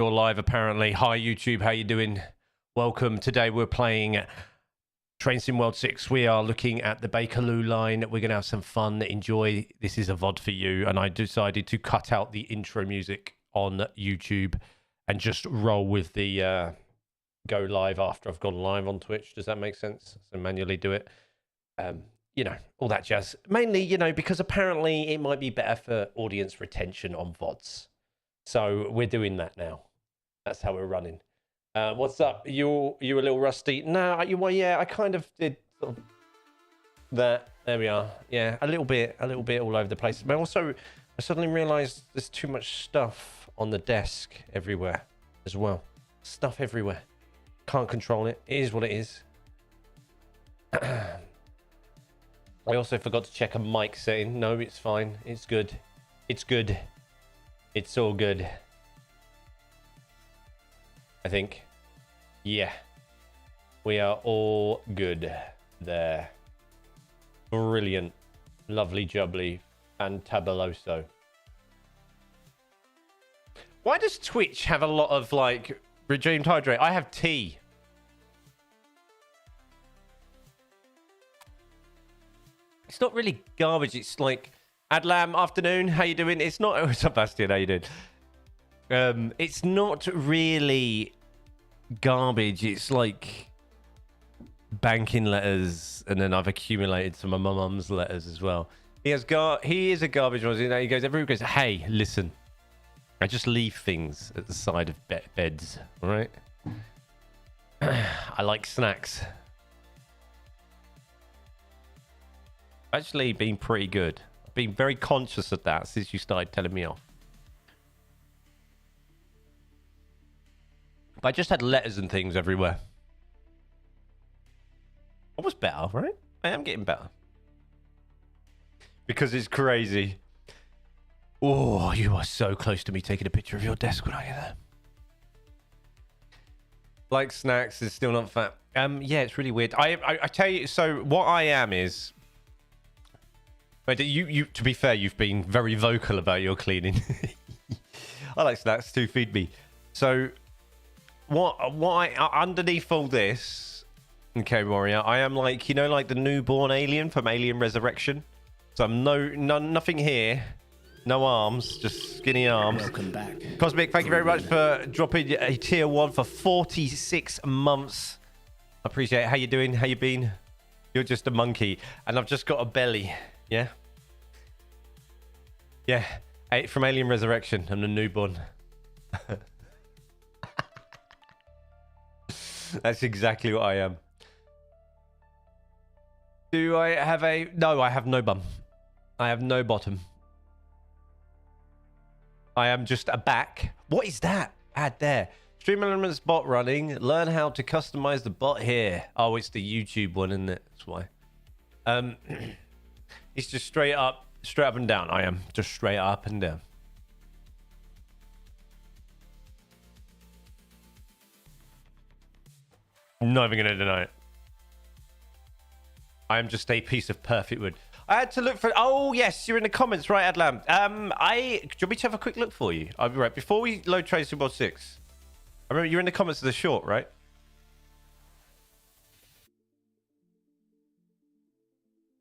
You're live apparently. Hi YouTube, how you doing? Welcome. Today we're playing Train Sim World 6. We are looking at the Bakerloo Line. We're going to have some fun. Enjoy. This is a VOD for you. And I decided to cut out the intro music on YouTube and just roll with the go live after I've gone live on Twitch. Does that make sense? So manually do it. You know, all that jazz. Mainly, you know, because apparently it might be better for audience retention on VODs. So we're doing that now. That's how we're running. What's up? You a little rusty? No, well, yeah, I kind of did sort of that. There we are. Yeah, a little bit all over the place. But also, I suddenly realised there's too much stuff on the desk everywhere as well. Stuff everywhere. Can't control it. It is what it is. I also forgot to check a mic setting. No, it's fine. It's good. It's good. It's all good. I think. Yeah. We are all good there. Brilliant. Lovely jubbly. Fantabuloso. Why does Twitch have a lot of, like, redeemed hydrate? I have tea. It's not really garbage. It's like, Adlam, afternoon. How you doing? It's not... Oh, Sebastian, how you doing? It's not really garbage. It's like banking letters, and then I've accumulated some of my mum's letters as well. He is a garbage one. He goes, everyone goes, hey, listen, I just leave things at the side of beds, all right? I like snacks. Actually been pretty good. I've been very conscious of that since you started telling me off. But I just had letters and things everywhere. I was better, right? I am getting better. Because it's crazy. Oh, you are so close to me taking a picture of your desk when I get there. Like snacks is still not fat. Yeah, it's really weird. I tell you, so what I am is... But you to be fair, you've been very vocal about your cleaning. I like snacks too, feed me. So... underneath all this, okay, Warrior, I am like, you know, like the newborn alien from Alien Resurrection. So I'm nothing here, no arms, just skinny arms. Welcome back, Cosmic. Thank you very much for dropping a tier 1 for 46 months. I appreciate it. How you doing? How you been? You're just a monkey, and I've just got a belly. Yeah, yeah. From Alien Resurrection, I'm the newborn. That's exactly what I am. Do I have a... No, I have no bum. I have no bottom. I am just a back. What is that? Add there. Stream Elements bot running. Learn how to customize the bot here. Oh, it's the YouTube one, isn't it? That's why. It's just straight up and down. I am just straight up and down. I'm not even going to deny it. I am just a piece of perfect wood. I had to look for... Oh, yes, you're in the comments, right, Adlam? Do you want me to have a quick look for you? I'll be right. Before we load Train Sim World 6, I remember you're in the comments of the short, right?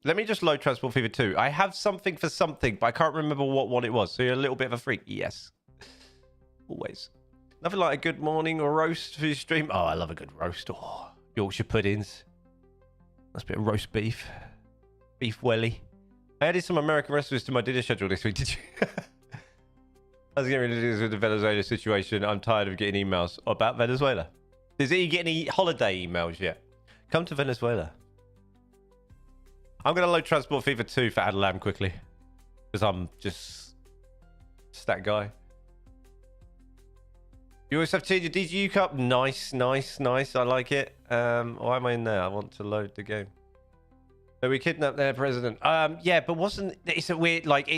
Let me just load Transport Fever 2. I have something for something, but I can't remember what one it was. So you're a little bit of a freak. Yes. Always. Nothing like a good morning or roast for your stream. Oh, I love a good roast. Oh, Yorkshire puddings. That's a bit of roast beef. Beef welly. I added some American recipes to my dinner schedule this week. Did you? I was getting ready to do this with the Venezuela situation. I'm tired of getting emails about Venezuela. Does he get any holiday emails yet? Come to Venezuela. I'm going to load Transport Fever 2 for Adalam quickly. Because I'm just that guy. You always have to change your DGU cup. Nice, nice, nice. I like it. Why am I in there? I want to load the game. So we kidnapped their president. Yeah, but wasn't... It's a weird... Like,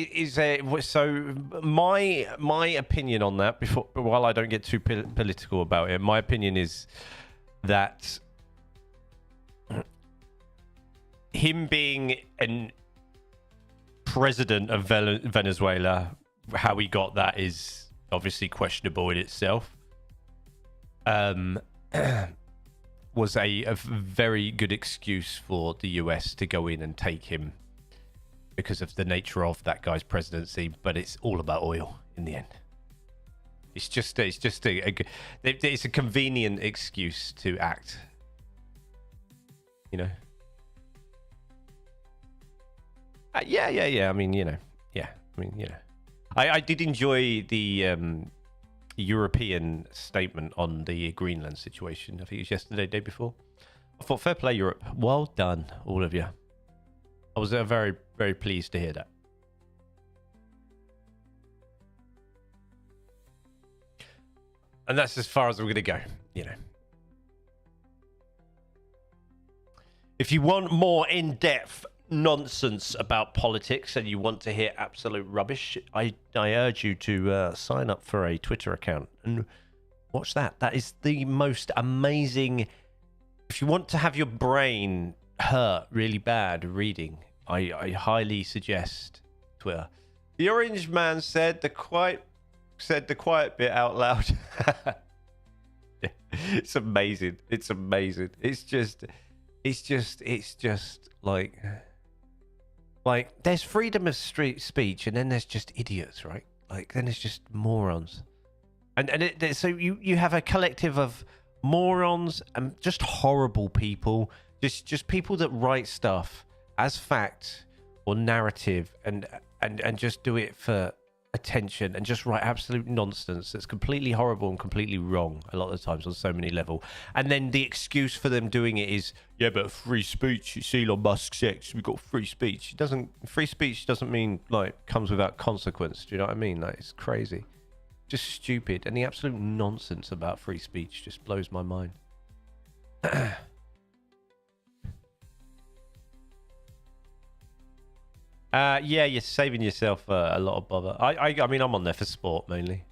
so my opinion on that, while I don't get too political about it, my opinion is that him being an president of Venezuela, how he got that is obviously questionable in itself. um, was a very good excuse for the US to go in and take him because of the nature of that guy's presidency. But it's all about oil in the end. It's a convenient excuse to act, you know. Yeah. I mean, you know, I did enjoy the European statement on the Greenland situation. I think it was yesterday, day before. I thought, fair play, Europe. Well done, all of you. I was very, very pleased to hear that. And that's as far as we're going to go, you know. If you want more in-depth nonsense about politics and you want to hear absolute rubbish, I urge you to sign up for a Twitter account and watch that. That is the most amazing. If you want to have your brain hurt really bad reading, I highly suggest Twitter. The Orange Man said the quiet bit out loud. It's amazing. It's amazing. It's just like there's freedom of speech, and then there's just idiots, right? Like then there's just morons, so you have a collective of morons and just horrible people, just people that write stuff as fact or narrative, and just do it for attention and just write absolute nonsense that's completely horrible and completely wrong a lot of the times on so many levels. And then the excuse for them doing it is, yeah, but free speech. It's Elon Musk's X. We've got free speech. Free speech doesn't mean like comes without consequence. Do you know what I mean? Like it's crazy, just stupid. And the absolute nonsense about free speech just blows my mind. Yeah, you're saving yourself a lot of bother. I mean, I'm on there for sport mainly.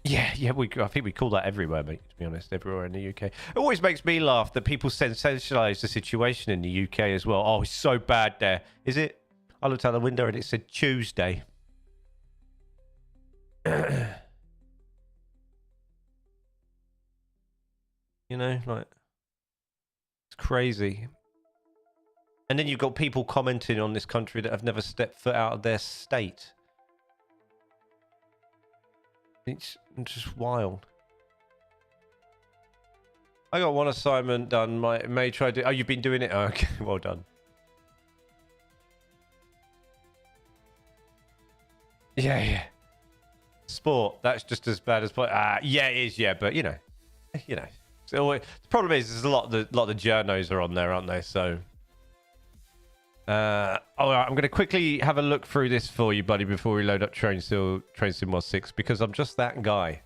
Yeah, I think we call that everywhere, mate, to be honest, everywhere in the UK. It always makes me laugh that people sensationalise the situation in the UK as well. Oh, it's so bad there. Is it? I looked out the window and it said Tuesday. You know, like... crazy. And then you've got people commenting on this country that have never stepped foot out of their state. It's just wild. I got one assignment done. May try to. Oh, you've been doing it. Oh, okay, well done. Yeah. Sport. That's just as bad as. Yeah, it is. Yeah, but you know. So the problem is, there's a lot of the journos are on there, aren't they? So, I'm going to quickly have a look through this for you, buddy, before we load up Train Sim Mod 6, because I'm just that guy.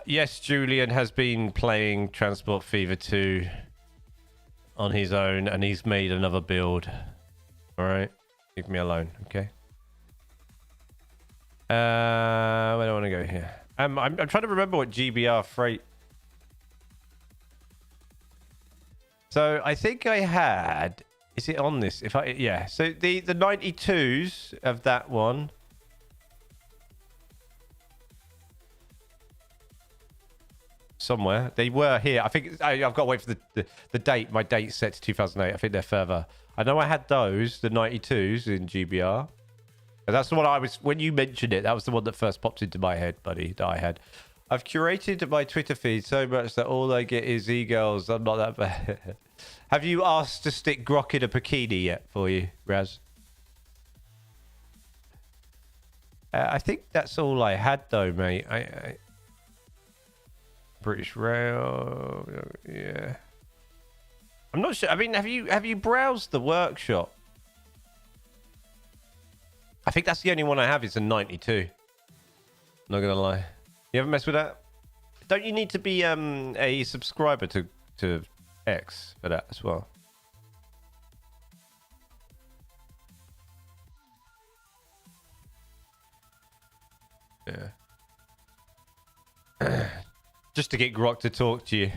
Yes, Julian has been playing Transport Fever 2 on his own, and he's made another build. All right, leave me alone, okay? Where do I want to go here? I'm trying to remember what GBR freight. So I think I had. Is it on this? Yeah. So the 92s of that one. Somewhere they were here. I think I've got to wait for the date. My date's set to 2008. I think they're further. I know I had those, the 92s in GBR. That's the one I was, when you mentioned it, that was the one that first popped into my head, buddy, that I had. I've curated my Twitter feed so much that all I get is e-girls. I'm not that bad. Have you asked to stick Grok in a bikini yet for you, Raz? I think that's all I had, though, mate. British Rail, yeah. I'm not sure. I mean, have you browsed the workshop? I think that's the only one I have is a 92. Not gonna lie. You haven't messed with that? Don't you need to be a subscriber to X for that as well? Yeah. Just to get Grok to talk to you.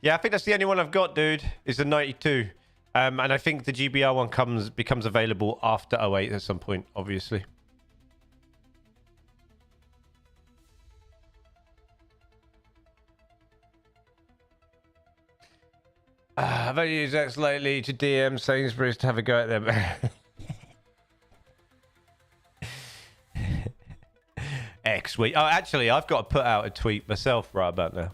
Yeah, I think that's the only one I've got, dude. Is the 92. And I think the GBR one becomes available after 08 at some point, obviously. I've only used X lately to DM Sainsbury's to have a go at them. X week. Oh, actually, I've got to put out a tweet myself right about now.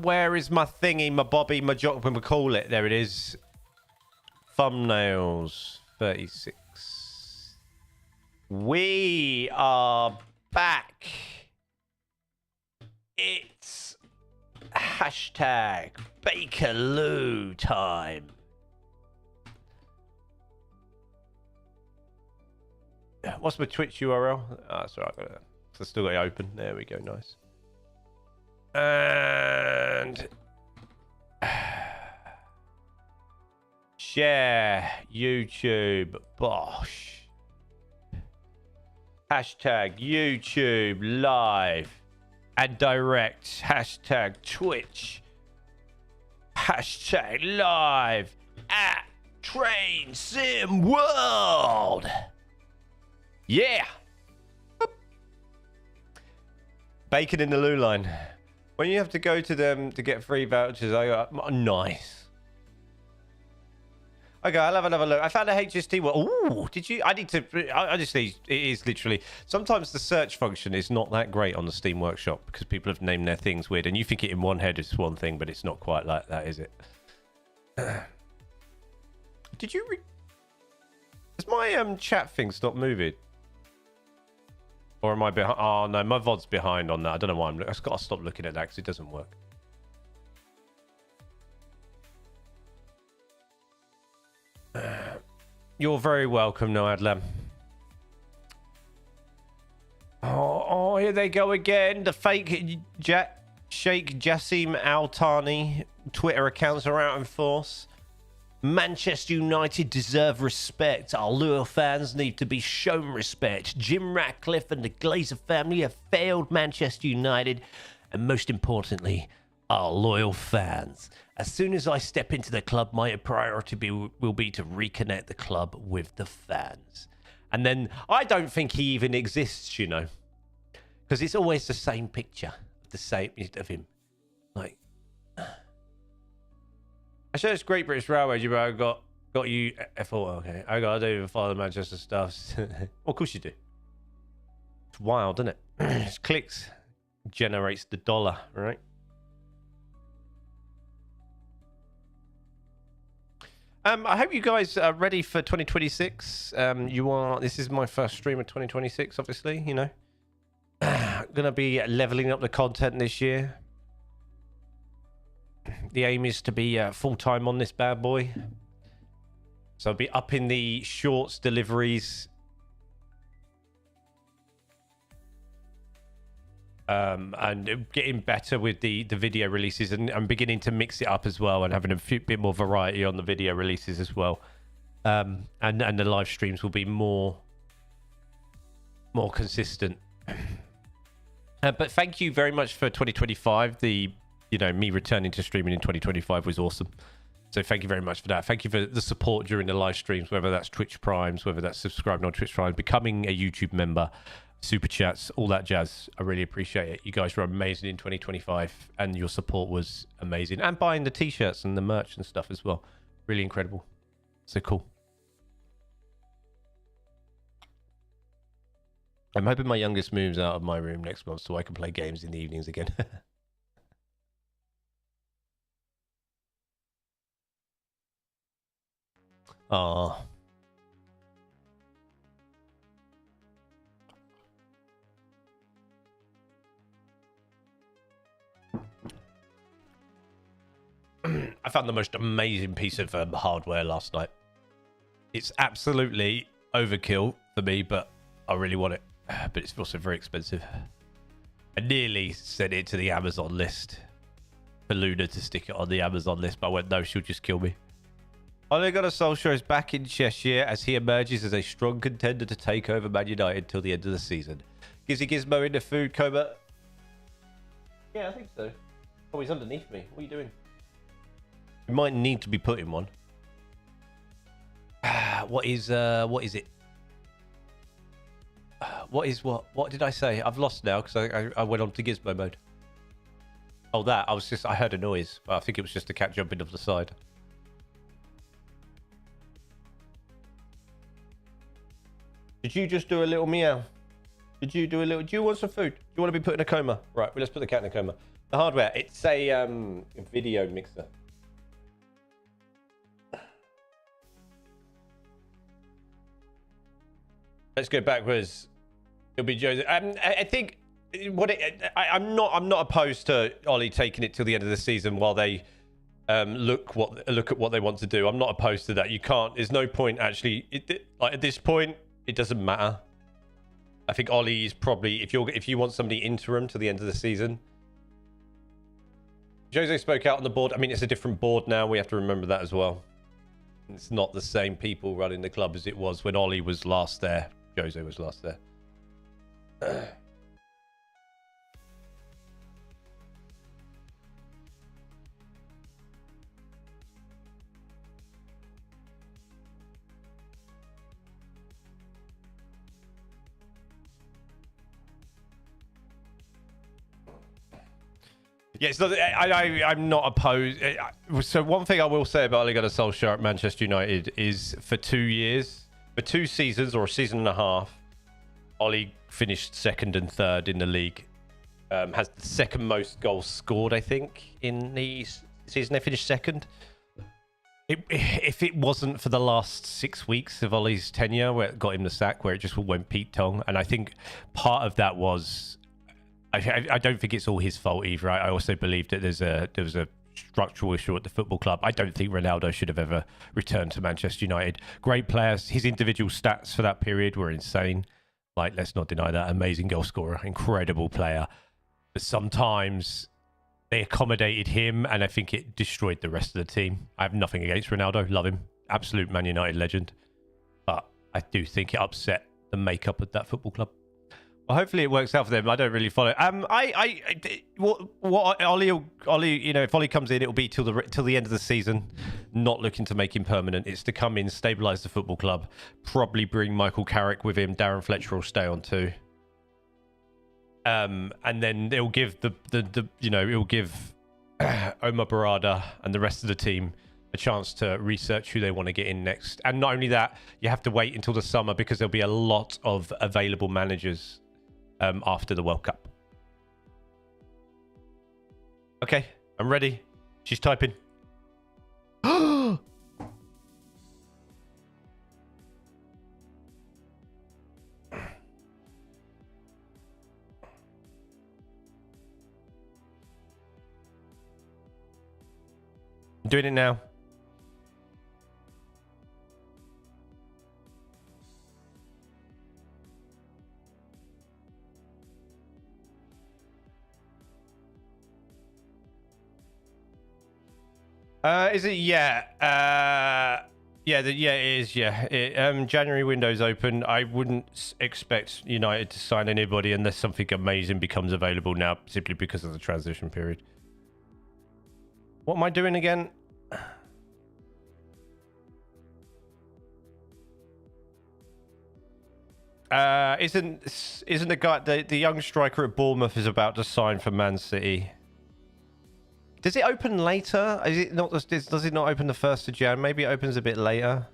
Where is my thingy, my bobby, my jock, when we call it? There it is. Thumbnails 36. We are back. It's hashtag Bakerloo time. What's my Twitch URL? Oh, that's all right. I've still got it open. There we go. Nice. And share YouTube. Bosh. Hashtag YouTube live and direct. Hashtag Twitch. Hashtag live at Train Sim World. Yeah. Bacon in the loo line. When you have to go to them to get free vouchers, I go, oh, nice. Okay, I'll have another look. I found a HST. Ooh, did you? I need to. I just need. It is literally. Sometimes the search function is not that great on the Steam Workshop because people have named their things weird, and you think it in one head is one thing, but it's not quite like that, is it? Did you? Has my chat thing stopped moving? Or am I behind? Oh no, my VOD's behind on that. I don't know why I've got to stop looking at that because it doesn't work. You're very welcome, Noadlam. Oh, here they go again. The fake Sheikh Jassim Al Thani Twitter accounts are out in force. Manchester United deserve respect. Our loyal fans need to be shown respect. Jim Ratcliffe and the Glazer family have failed Manchester United, and most importantly, our loyal fans. As soon as I step into the club, my priority will be to reconnect the club with the fans. And then I don't think he even exists, you know, because it's always the same picture, the same of him, like. I said it's Great British Railways, but I got you. I thought, okay, I don't even follow the Manchester stuff. Well, of course you do. It's wild, isn't it? It's clicks generates the dollar, right? I hope you guys are ready for 2026. You are. This is my first stream of 2026, obviously. You know, gonna be leveling up the content this year. The aim is to be full-time on this bad boy. So I'll be upping the shorts deliveries. And getting better with the video releases. And I'm beginning to mix it up as well and having a bit more variety on the video releases as well. And the live streams will be more consistent. But thank you very much for 2025. Me returning to streaming in 2025 was awesome. So thank you very much for that. Thank you for the support during the live streams, whether that's Twitch Primes, whether that's subscribing on Twitch Primes, becoming a YouTube member, super chats, all that jazz. I really appreciate it. You guys were amazing in 2025 and your support was amazing. And buying the t-shirts and the merch and stuff as well. Really incredible. So cool. I'm hoping my youngest moves out of my room next month so I can play games in the evenings again. Oh. I found the most amazing piece of hardware last night. It's absolutely overkill for me, but I really want it. but it's also very expensive. I nearly sent it to the Amazon list for Luna to stick it on the Amazon list, but I went, no, she'll just kill me. Ole Gunnar Solskjaer is back in Cheshire as he emerges as a strong contender to take over Man United till the end of the season. Gizzy Gizmo in the food coma. Yeah, I think so. Oh, he's underneath me. What are you doing? We might need to be putting one. What is it? What is what? What did I say? I've lost now because I went on to Gizmo mode. Oh, that. I heard a noise, but I think it was just a cat jumping off the side. Did you just do a little meow? Did you do a little... Do you want some food? Do you want to be put in a coma? Right, well, let's put the cat in a coma. The hardware. It's a video mixer. Let's go backwards. It'll be Jose. I think I'm not opposed to Ollie taking it till the end of the season while they look at what they want to do. I'm not opposed to that. You can't. There's no point actually. Like at this point, it doesn't matter. I think Ollie is probably if you want somebody interim to the end of the season. Jose spoke out on the board. I mean, it's a different board now. We have to remember that as well. It's not the same people running the club as it was when Ollie was last there. Jose was last there. Yeah, so I'm not opposed. So one thing I will say about Ole Gunnar Solskjaer at Manchester United is for 2 years, for 2 seasons or a season and a half, Ollie finished second and third in the league. Has the second most goals scored, I think, in the season they finished second. If it wasn't for the last 6 weeks of Ollie's tenure where it got him the sack, where it just went Pete Tong, and I think part of that was... I don't think it's all his fault either. I also believe that there was a structural issue at the football club. I don't think Ronaldo should have ever returned to Manchester United. Great players. His individual stats for that period were insane. Like, let's not deny that. Amazing goal scorer, incredible player. But sometimes they accommodated him, and I think it destroyed the rest of the team. I have nothing against Ronaldo. Love him. Absolute Man United legend. But I do think it upset the makeup of that football club. Well, hopefully it works out for them. I don't really follow. What Ollie, you know, if Ollie comes in, it'll be till the end of the season. Not looking to make him permanent. It's to come in, stabilise the football club, probably bring Michael Carrick with him. Darren Fletcher will stay on too. And then it'll give it'll give Omar Barada and the rest of the team a chance to research who they want to get in next. And not only that, you have to wait until the summer because there'll be a lot of available managers after the World Cup. Okay, I'm ready. She's typing. I'm doing it now. Is it? Yeah. Yeah, it is. Yeah. January window's open. I wouldn't expect United to sign anybody unless something amazing becomes available now, simply because of the transition period. What am I doing again? Isn't the guy the young striker at Bournemouth is about to sign for Man City? Does it open later? Is it not? Does it not open the 1st of Jan? Maybe it opens a bit later.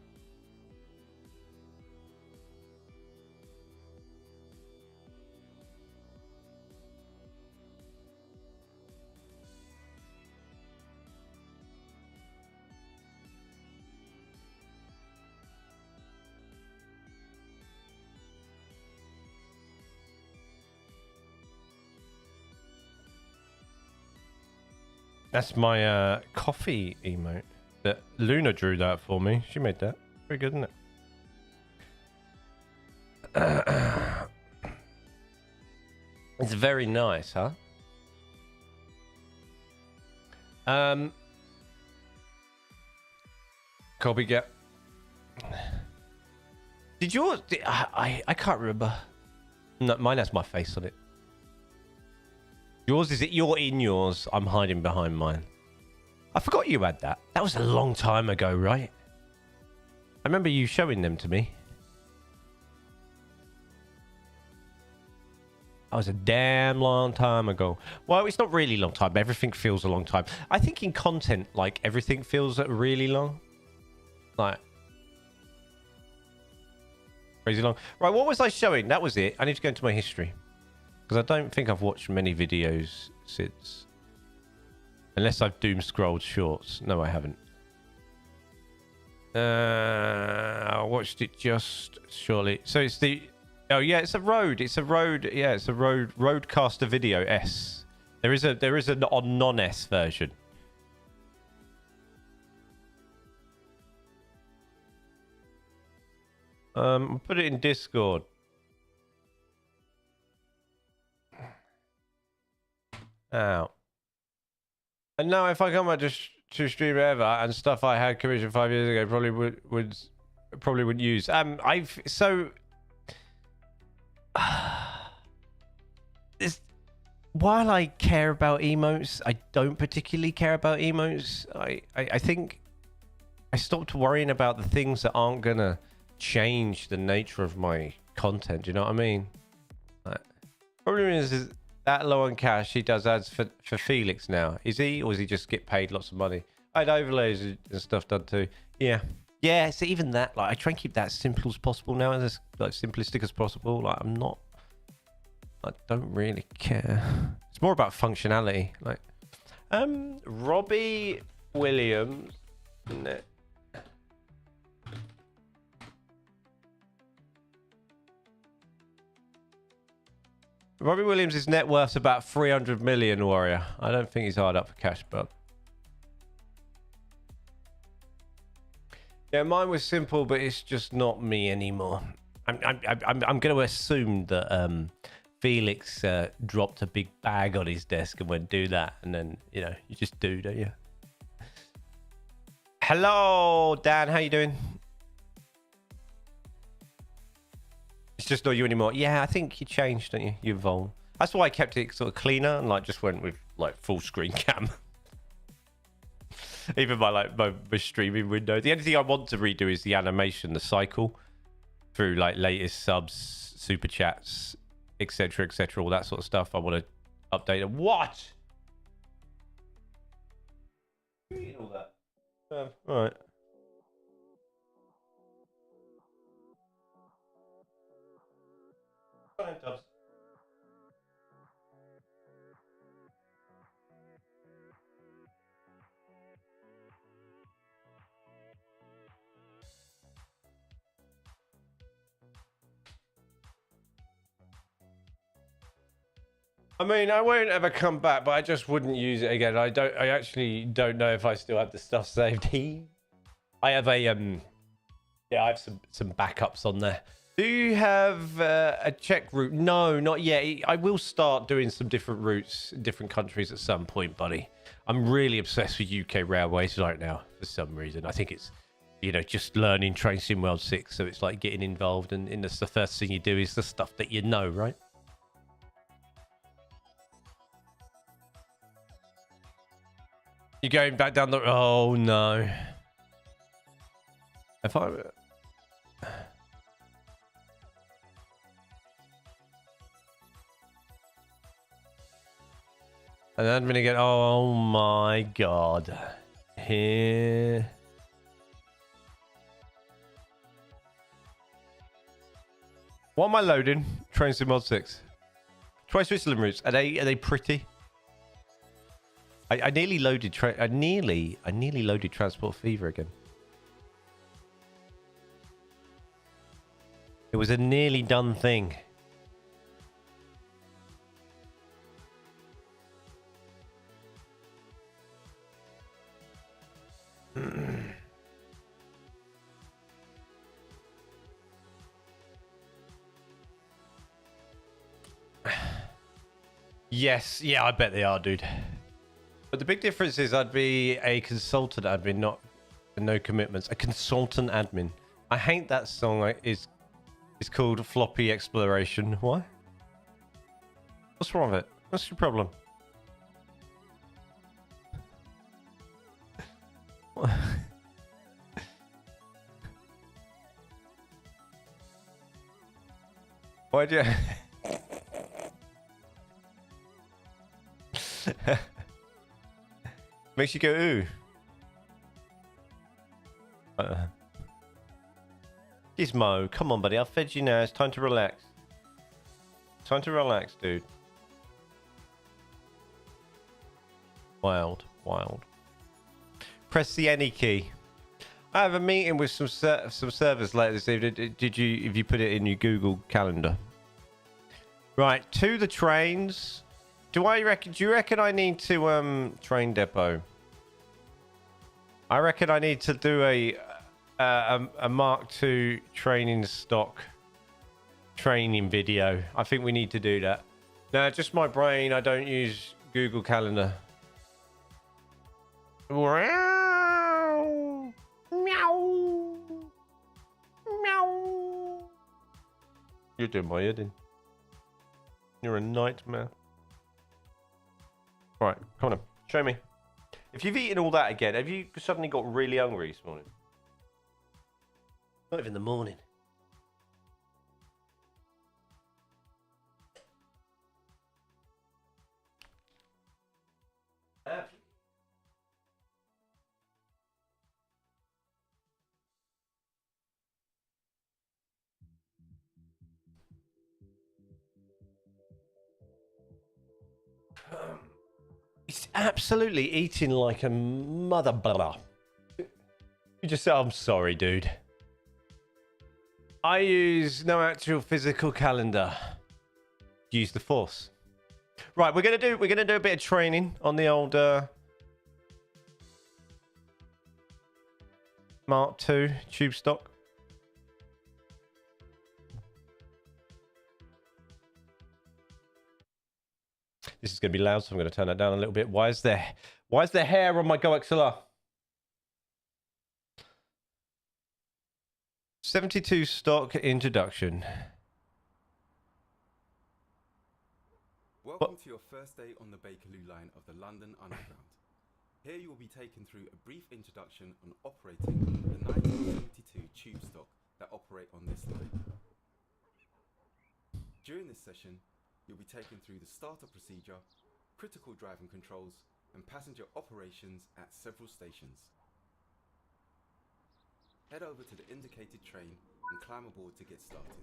That's my coffee emote. That Luna drew that for me. She made that. Very good, isn't it? It's very nice, huh? Copycat. Did yours? I can't remember. No, mine has my face on it. Yours is it? You're in yours. I'm hiding behind mine. I forgot you had that. That was a long time ago, right? I remember you showing them to me. That was a damn long time ago. Well, it's not really a long time. Everything feels a long time. I think in content, like, everything feels really long. Like, crazy long. Right, what was I showing? That was it. I need to go into my history. Because I don't think I've watched many videos since. Unless I've doom scrolled shorts. No, I haven't. I watched it just shortly. So it's the... Oh yeah, it's a road. It's a road. Yeah, it's a roadcaster video S. There is a non-S version. I'll put it in Discord. Ow. And now if I come back to stream ever and stuff I had commissioned 5 years ago, probably wouldn't use. While I care about emotes, I don't particularly care about emotes. I think I stopped worrying about the things that aren't gonna change the nature of my content. Do you know what I mean? Problem is that low on cash. He does ads for Felix now. Is he, or does he just get paid lots of money? I had overlays and stuff done too. Yeah. So even that, like, I try and keep that simple as possible now, as like simplistic as possible. Like, I don't really care. It's more about functionality. Like, Robbie Williams. Robbie Williams' net worth's about 300 million, Warrior. I don't think he's hard up for cash, but yeah, mine was simple, but it's just not me anymore. I'm going to assume that Felix dropped a big bag on his desk and went do that, and then you just do, don't you? Hello, Dan. How you doing? It's just not you anymore. Yeah, I think you changed, don't you? You evolved. That's why I kept it sort of cleaner and like just went with like full screen cam. Even my streaming window. The only thing I want to redo is the animation, the cycle through like latest subs, super chats, etc., all that sort of stuff. I want to update it. What? All that. All right. I mean, I won't ever come back, but I just wouldn't use it again. I actually don't know if I still have the stuff saved. I have I have some backups on there. Do you have a Czech route? No, not yet. I will start doing some different routes in different countries at some point, buddy. I'm really obsessed with UK railways right now for some reason. I think it's, just learning Train Sim World 6. So it's like getting involved, and that's the first thing you do is the stuff that you know, right? You're going back down the... Oh, no. If I... And then I'm going to get... Oh, my God. Here... What am I loading? Train Sim Mod 6. Try Switzerland routes. Are they pretty? I nearly loaded I nearly loaded Transport Fever again. It was a nearly done thing. Yes, yeah, I bet they are, dude. But the big difference is I'd be a consultant admin, not no commitments. A consultant admin. I hate that song. It's called Floppy Exploration. Why? What's wrong with it? What's your problem? Why do you... Makes you go, ooh. Gizmo, come on, buddy. I've fed you now. It's time to relax. Time to relax, dude. Wild, wild. Press the any key. I have a meeting with some servers later this evening. Did you? If you put it in your Google Calendar. Right, to the trains. Do you reckon I need to train depot? I reckon I need to do a Mark II training stock training video. I think we need to do that. No, just my brain. I don't use Google Calendar. Meow. Meow. Meow. You're doing my head in. You're a nightmare. Right, come on. Show me. If you've eaten all that again, have you suddenly got really hungry this morning? Not even the morning. It's absolutely eating like a mother blah. You just say, I'm sorry, dude. I use no actual physical calendar. Use the force. Right, we're gonna do a bit of training on the old Mark II tube stock. This is going to be loud, so I'm going to turn that down a little bit. Why is there hair on my Go XLR? 72 stock introduction. Welcome to your first day on the Bakerloo Line of the London Underground. Here you will be taken through a brief introduction on operating the 1972 tube stock that operate on this line. During this session, you'll be taken through the startup procedure, critical driving controls, and passenger operations at several stations. Head over to the indicated train and climb aboard to get started.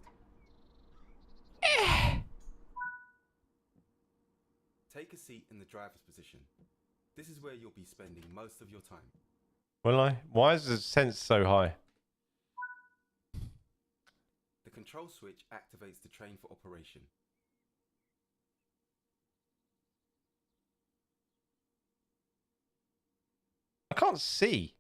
Take a seat in the driver's position. This is where you'll be spending most of your time. Will I? Why is the sense so high? The control switch activates the train for operation. I can't see.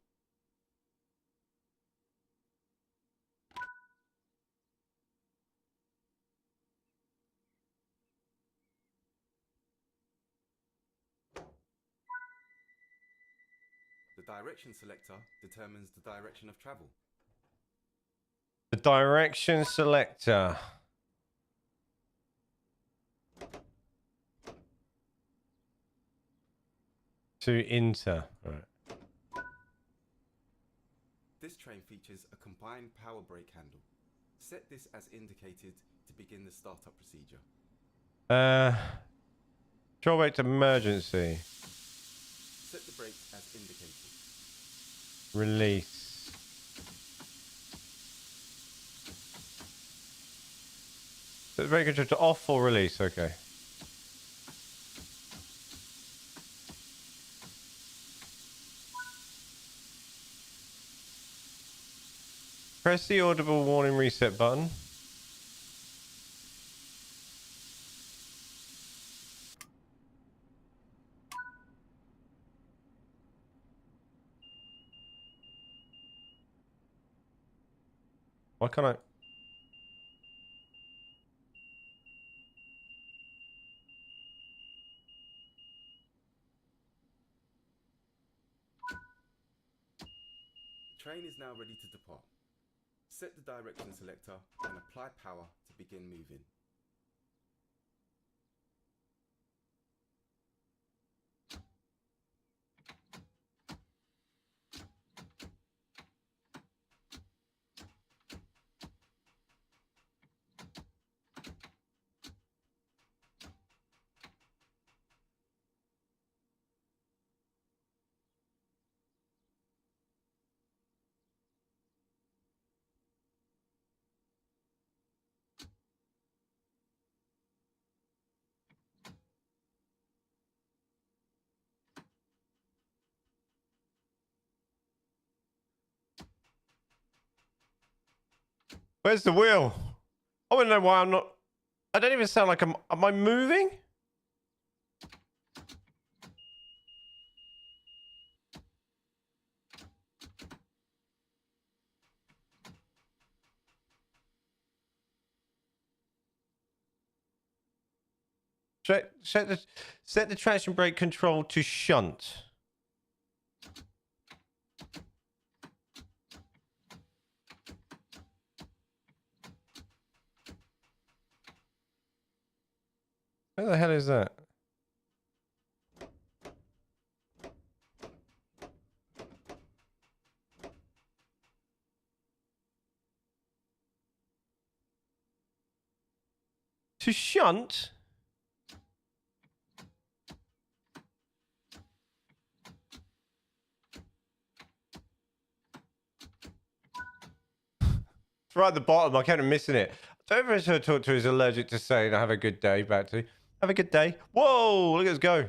The direction selector determines the direction of travel. The direction selector. To enter. Right. This train features a combined power brake handle. Set this as indicated to begin the startup procedure. Drawback to emergency. Set the brakes as indicated. Release. Set the brake control to off or release. Okay. Press the audible warning reset button. Why can't I? train is now ready to depart. Set the direction selector and apply power to begin moving. Where's the wheel? I want to know why I'm not... I don't even sound like I'm... Am I moving? Set the traction brake control to shunt. Where the hell is that? To shunt? It's right at the bottom. I kept missing it. Don't ever who I talk to is allergic to saying have a good day back to. Have a good day. Whoa, look at us go.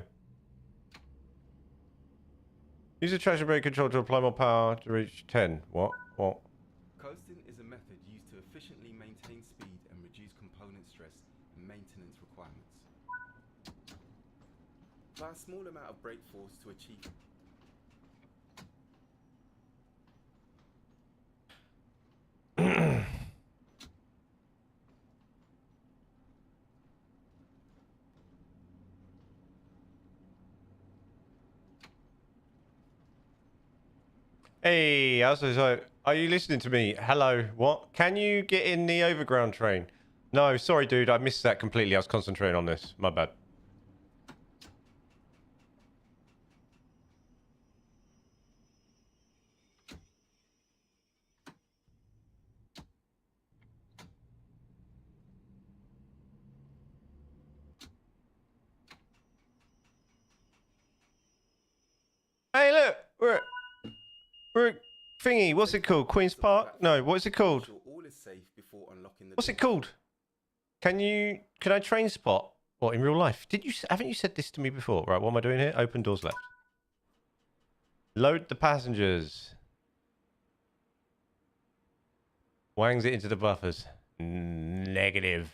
Use the traction brake control to apply more power to reach 10. What? Coasting is a method used to efficiently maintain speed and reduce component stress and maintenance requirements. Apply a small amount of brake force to achieve. Hey, so are you listening to me? Hello, what? Can you get in the overground train? No, sorry, dude, I missed that completely. I was concentrating on this. My bad. Hey, look, we're at thingy. What's it called? Queen's Park? No, what is it called? All is safe before unlocking the What's it called? Can I train spot? What, in real life? Haven't you said this to me before? Right, what am I doing here? Open doors left. Load the passengers. Wangs it into the buffers. Negative.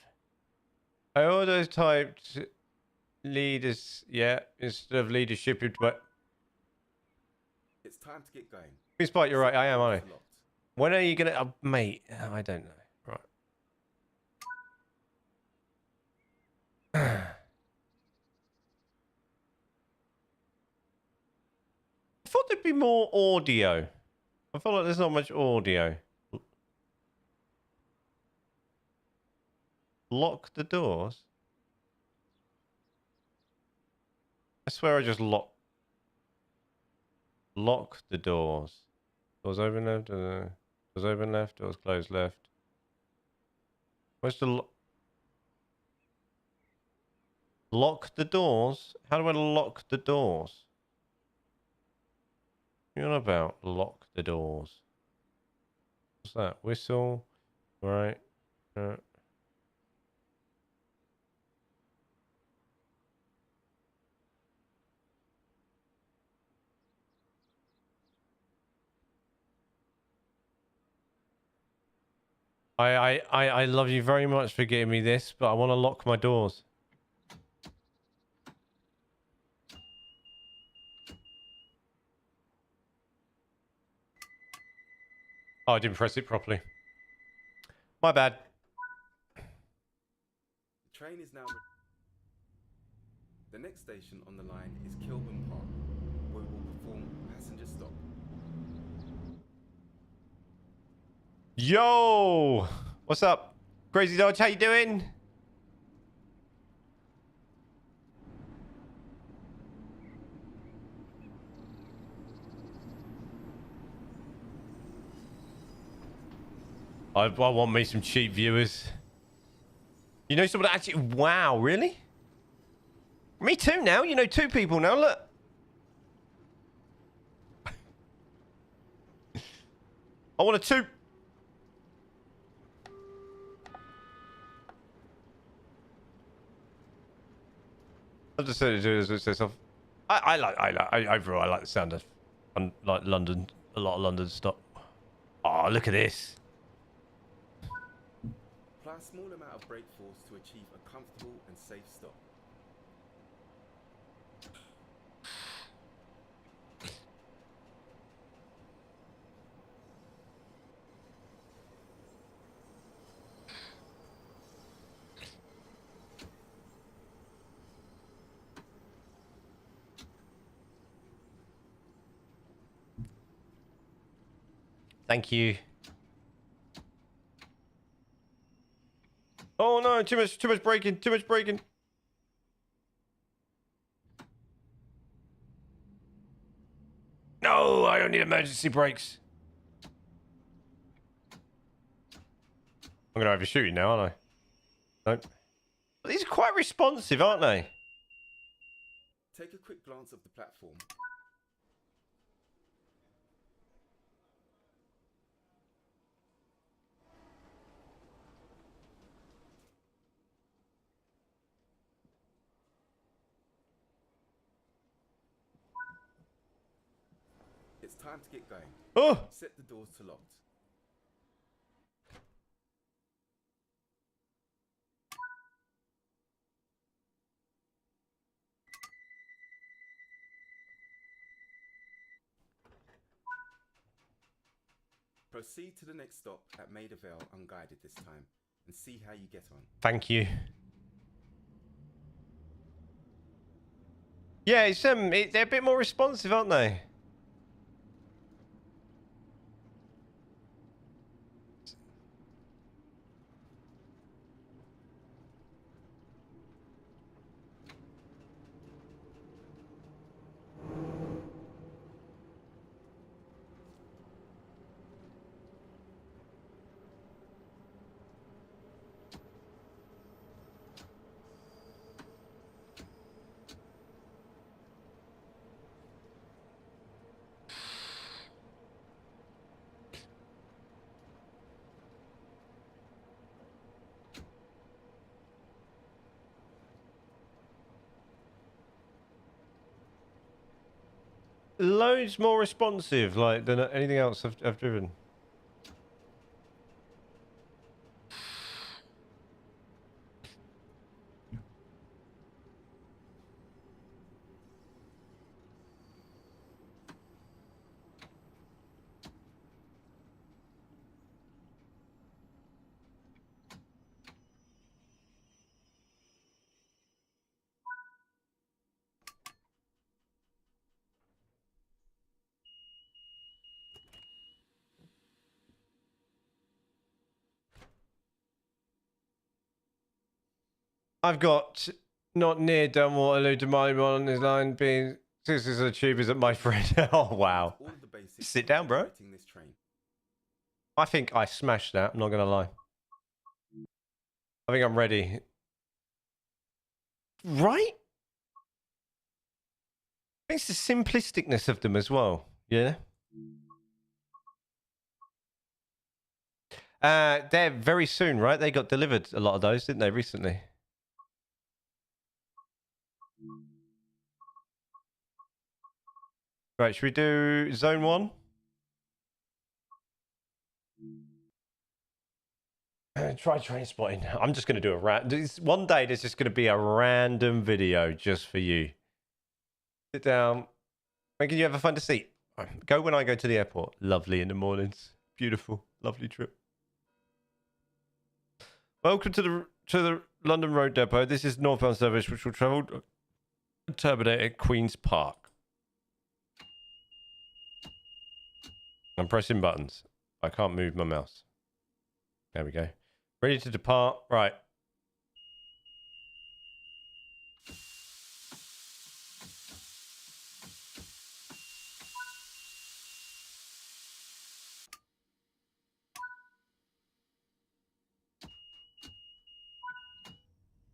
I always typed leaders, yeah, instead of leadership, but... It's time to get going. Queen's Park, you're right, I am, aren't I? When are you gonna... Oh, mate, I don't know. Right. I thought there'd be more audio. I feel like there's not much audio. Lock the doors? I swear I just lock the doors. Doors open left, doors open left, doors closed left. Where's the lock the doors? How do I lock the doors? What are you on about? Lock the doors. What's that? Whistle? Right. I love you very much for getting me this, but I want to lock my doors. Oh, I didn't press it properly. My bad. The train is now... The next station on the line is Kilburn Park, where we will perform a passenger stop. Yo! What's up? Crazy Dodge, how you doing? I want me some cheap viewers. You know someone that actually... Wow, really? Me too now. You know 2 people now, look. I want a 2. I just said to do this with myself. Overall, I like the sound of like London, a lot of London stuff. Oh, look at this. Apply a small amount of brake force to achieve a comfortable and safe stop. Thank you. Oh no, too much braking, too much braking. No, I don't need emergency brakes. I'm gonna overshoot you now, aren't I? Nope. But these are quite responsive, aren't they? Take a quick glance of the platform. It's time to get going. Oh! Set the doors to locked. Proceed to the next stop at Maida Vale unguided this time and see how you get on. Thank you. Yeah, it's they're a bit more responsive, aren't they? Loads more responsive, like, than anything else I've driven. I've got not near done Waterloo to my on this line being this is a tube is at my friend. Oh wow. All of the basics Sit of down, bro. operating this train. I think I smashed that, I'm not gonna lie. I think I'm ready. Right? I think it's the simplisticness of them as well. Yeah. They're very soon, right? They got delivered a lot of those, didn't they, recently? Right, should we do zone 1? Try train spotting. I'm just going to do a one day there's just going to be a random video just for you. Sit down. When can you ever find a seat? Go when I go to the airport. Lovely in the mornings. Beautiful. Lovely trip. Welcome to the London Road Depot. This is northbound service which will travel to terminate at Queen's Park. I'm pressing buttons. I can't move my mouse. There we go. Ready to depart. Right.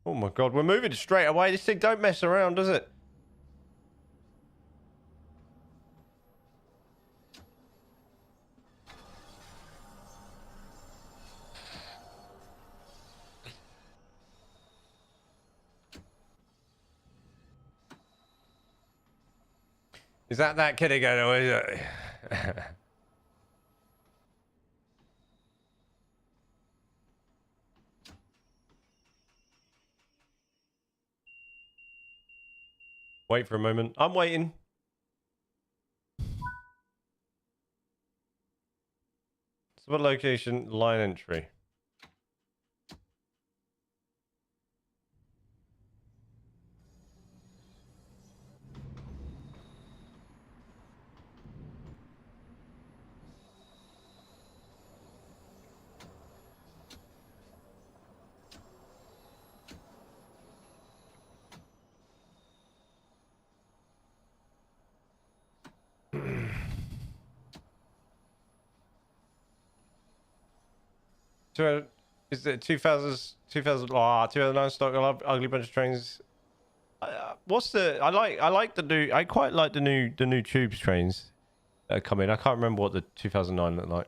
Oh my God, we're moving straight away. This thing don't mess around, does it? Is that kid again, or is it? Wait for a moment. I'm waiting. So what location? Line entry. So, is it 2009 stock ugly bunch of trains? What's the? I like the new. I quite like the new tubes trains that come in. I can't remember what the 2009 looked like.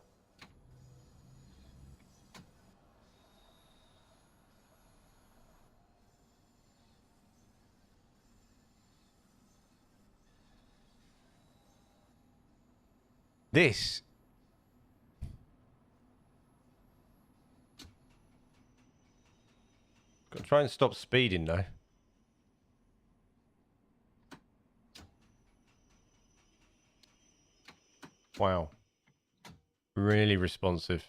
This. Got to try and stop speeding though. Wow. Really responsive.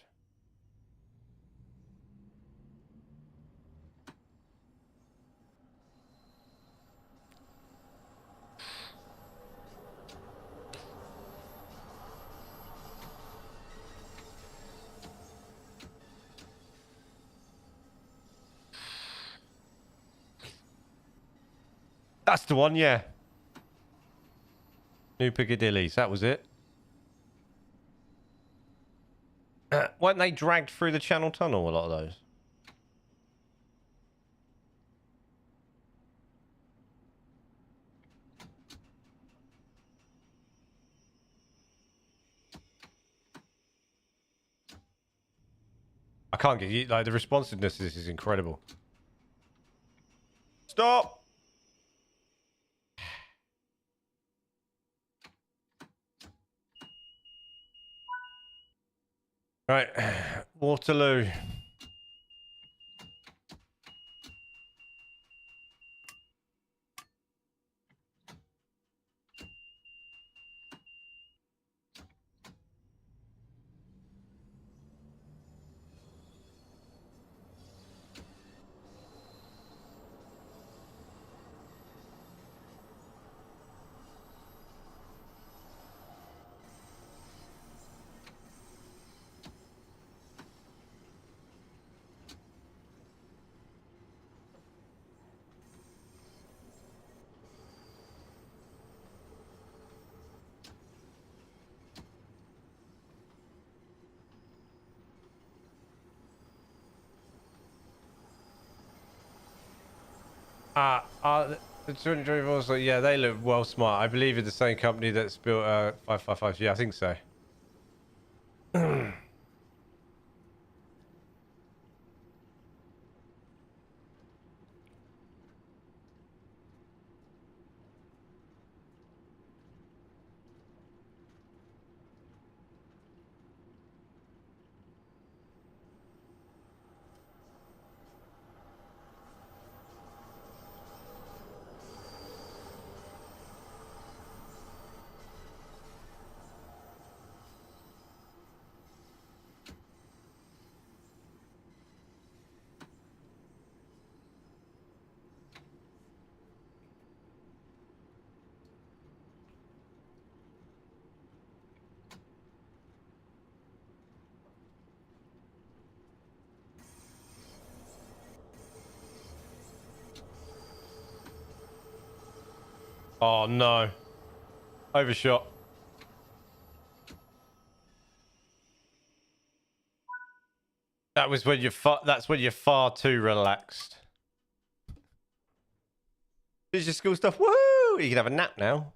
That's the one, yeah. New Piccadilly's, that was it. Weren't they dragged through the Channel Tunnel, a lot of those? I can't get you, like, the responsiveness of this is incredible. Stop! Right, Waterloo. The 224, so yeah, they look well smart. I believe it's the same company that's built 555. Yeah, I think so. Oh no. Overshot. That was when that's when you're far too relaxed. Here's your school stuff. Woo! You can have a nap now.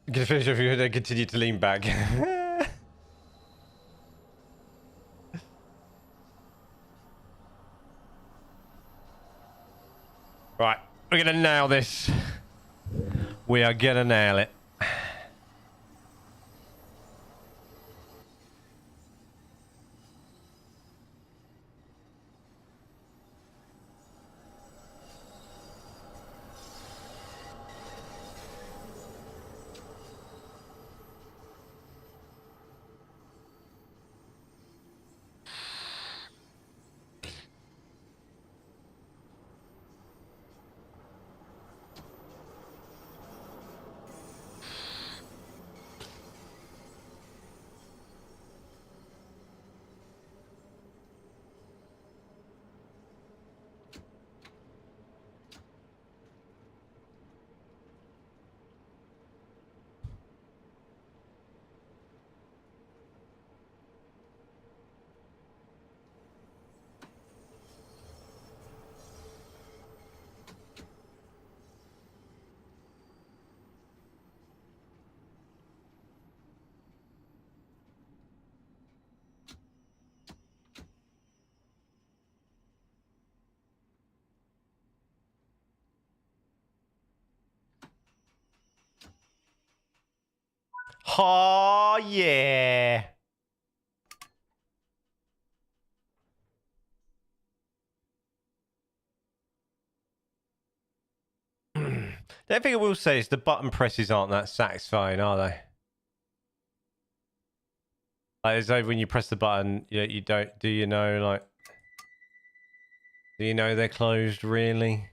You can finish if you then continue to lean back. Right, we're gonna nail this. We are gonna nail it. Oh yeah. The only thing I will say is the button presses aren't that satisfying, are they? Like, as though when you press the button, you don't. Do you know, like? Do you know they're closed? Really?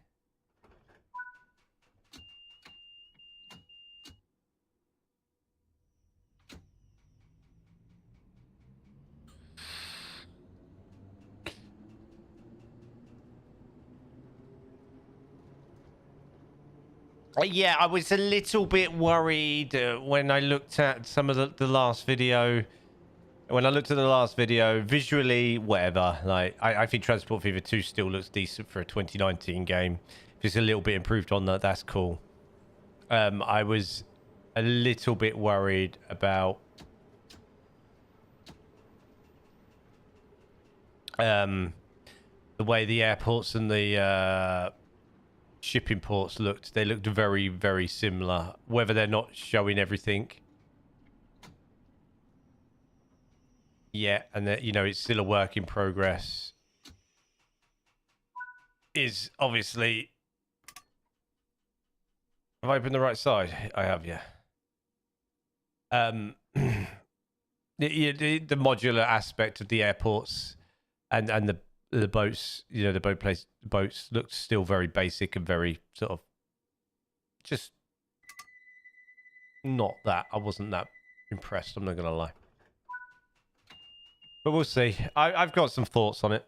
Yeah, I was a little bit worried when I looked at some of the last video. When I looked at the last video, visually, whatever. Like, I think Transport Fever 2 still looks decent for a 2019 game. If it's a little bit improved on that, that's cool. I was a little bit worried about the way the airports and the shipping ports looked. They looked very, very similar. Whether they're not showing everything. Yeah, and that, it's still a work in progress. Is obviously... Have I opened the right side? I have, yeah. The modular aspect of the airports and the boats, the boats looked still very basic and very sort of just not that. I wasn't that impressed, I'm not gonna lie. But we'll see. I've got some thoughts on it.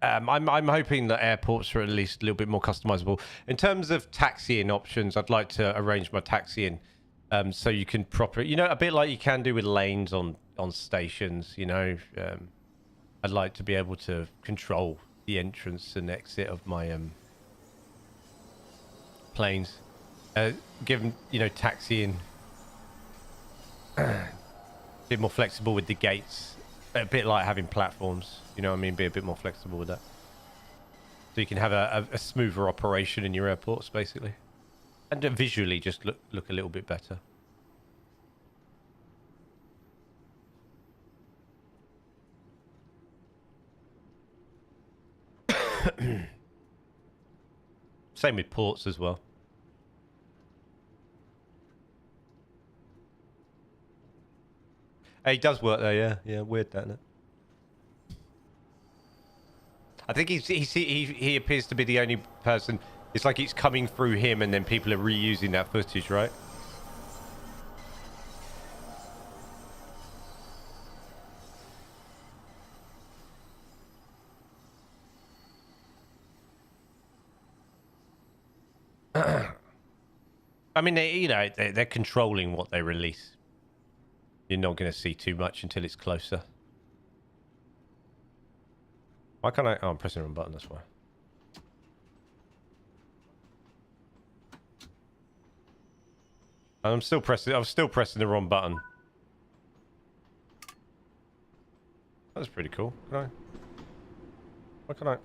I'm hoping that airports are at least a little bit more customizable. In terms of taxiing options, I'd like to arrange my taxiing so you can a bit like you can do with lanes on stations, I'd like to be able to control the entrance and exit of my planes. Given, taxiing a bit more flexible with the gates. A bit like having platforms, you know what I mean? Be a bit more flexible with that. So you can have a smoother operation in your airports, basically. And visually just look a little bit better. Same with ports as well. He does work there, yeah. Yeah, weird that, isn't it? I think he appears to be the only person. It's like it's coming through him and then people are reusing that footage, right? I mean, they're controlling what they release. You're not going to see too much until it's closer. Why can't I? Oh, I'm pressing the wrong button, that's why. I'm still pressing the wrong button. That's pretty cool. Can I? Why can't I?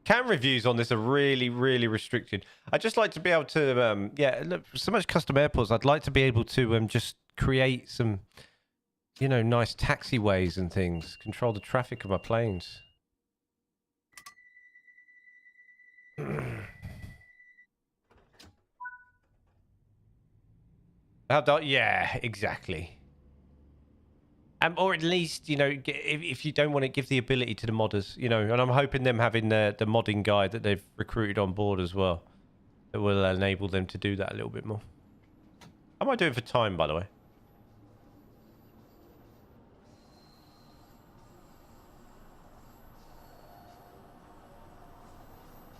Camera views on this are really, really restricted. I'd just like to be able to, yeah, look, so much custom airports. I'd like to be able to just create some, nice taxiways and things. Control the traffic of my planes. How do? Yeah, exactly. Or at least, if you don't want to give the ability to the modders, and I'm hoping them having the modding guy that they've recruited on board as well, that will enable them to do that a little bit more. How am I doing for time, by the way?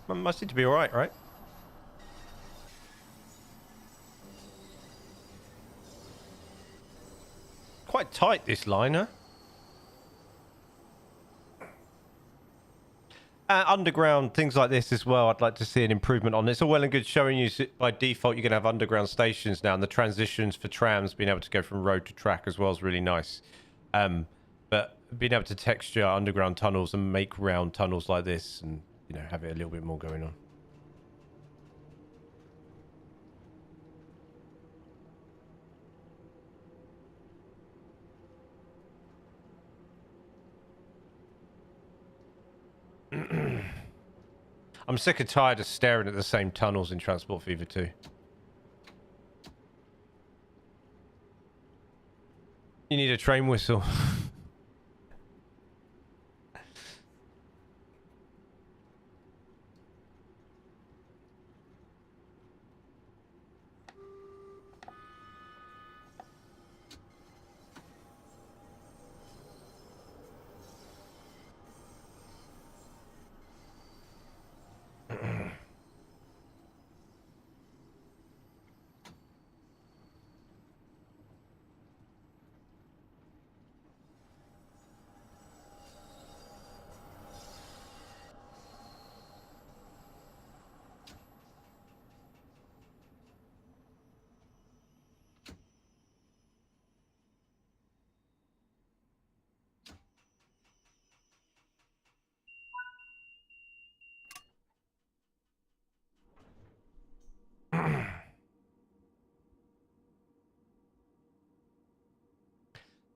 I seem to be all right, right? Quite tight, this line, huh? Underground, things like this as well, I'd like to see an improvement on. It's all well and good showing you by default you're going to have underground stations now, and the transitions for trams being able to go from road to track as well is really nice. But being able to texture underground tunnels and make round tunnels like this and, have it a little bit more going on. I'm sick and tired of staring at the same tunnels in Transport Fever 2. You need a train whistle.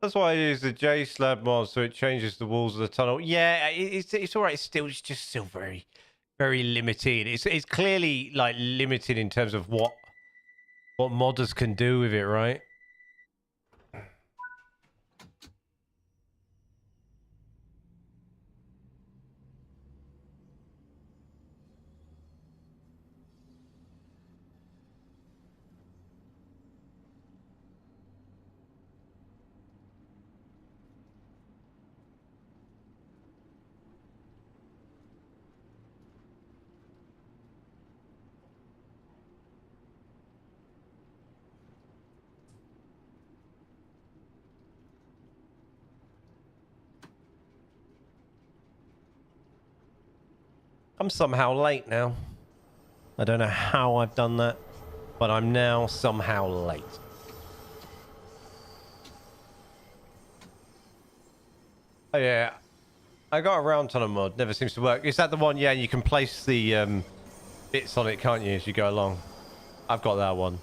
That's why I use the J slab mod, so it changes the walls of the tunnel. Yeah, it's all right. It's just still very, very limited. It's clearly like limited in terms of what modders can do with it, right? I'm somehow late now. I don't know how I've done that, but I'm now somehow late. Oh yeah, I got a round tunnel mod. Never seems to work. Is that the one? Yeah, you can place the bits on it, can't you, as you go along? I've got that one.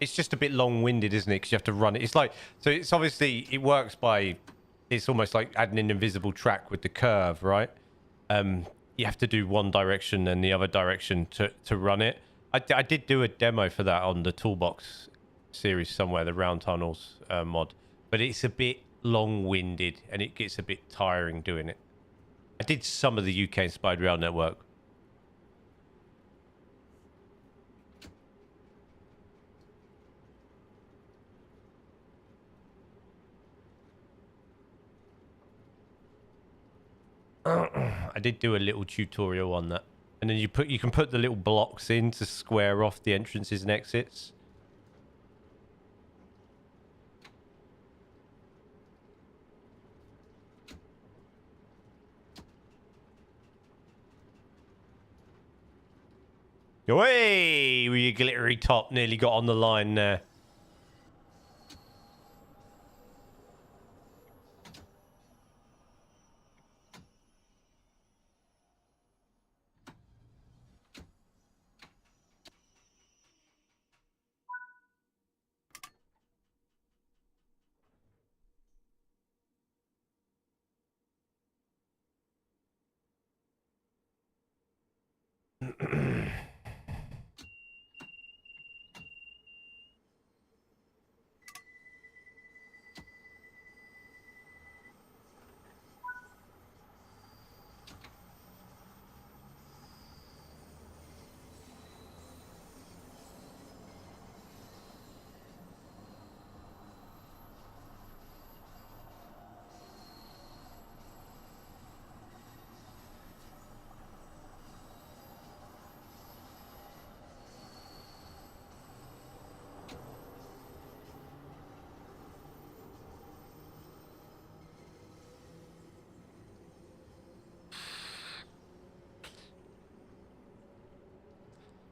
It's just a bit long-winded, isn't it? Because you have to run it. It's like, so it's obviously, it works by it's almost like adding an invisible track with the curve, right? You have to do one direction and the other direction to run it. I did do a demo for that on the Toolbox series somewhere, the Round Tunnels mod, but it's a bit long-winded and it gets a bit tiring doing it. I did some of the UK-inspired rail network. I did do a little tutorial on that, and then you can put the little blocks in to square off the entrances and exits. Hey, with your glittery top, nearly got on the line there.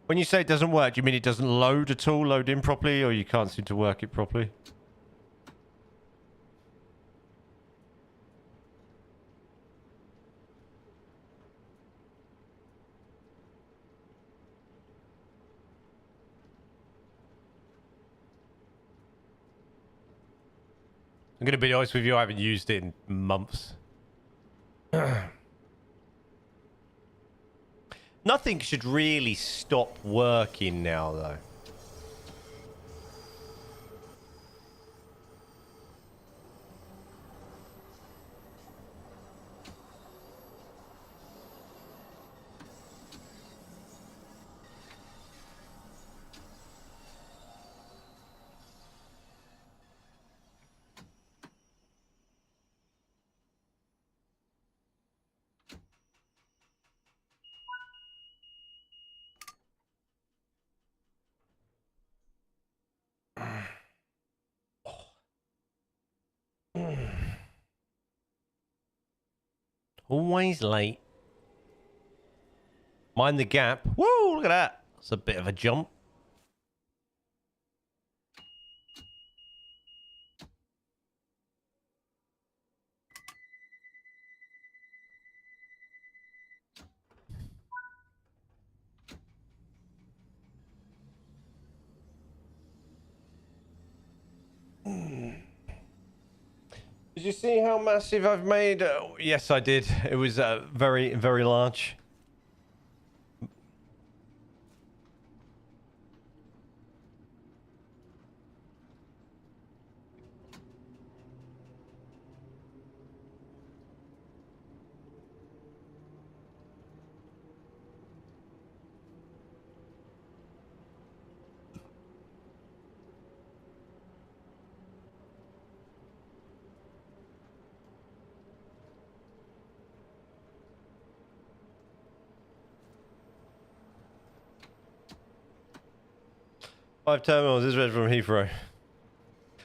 When you say it doesn't work, do you mean it doesn't load at all, load in properly, or you can't seem to work it properly? I'm going to be honest with you, I haven't used it in months. Nothing should really stop working now, though. Always late. Mind the gap. Whoa, look at that. That's a bit of a jump. Did you see how massive I've made? Yes, I did. It was very, very large. Five terminals is read from Heathrow.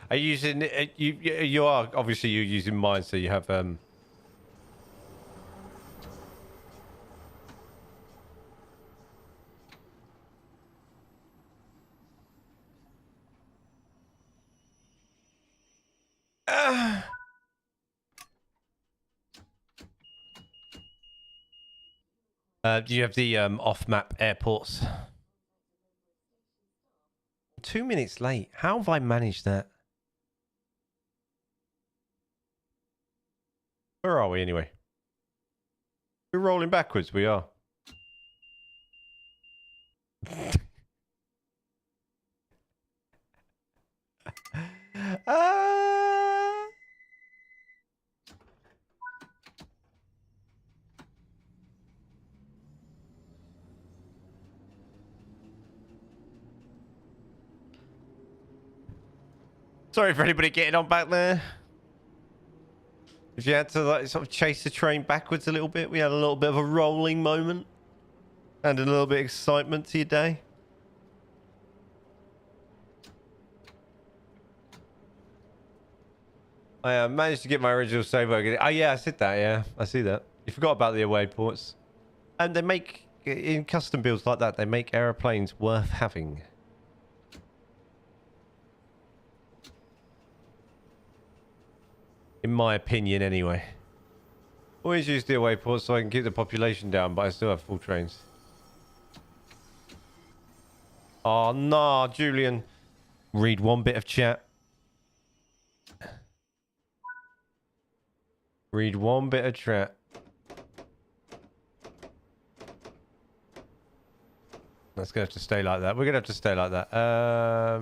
Are you using you are obviously you're using mine, so you have do you have the off-map airports? 2 minutes late. How have I managed that? Where are we anyway? We're rolling backwards, we are. Ah! Sorry for anybody getting on back there. If you had to like sort of chase the train backwards a little bit, we had a little bit of a rolling moment. And a little bit of excitement to your day. I managed to get my original save working. Oh yeah, I said that, yeah. I see that. You forgot about the away ports. And they make, in custom builds like that, they make aeroplanes worth having. In my opinion, anyway. Always use the away ports so I can keep the population down, but I still have full trains. Oh, nah, Julian. Read one bit of chat. Read one bit of chat. That's going to have to stay like that. We're going to have to stay like that.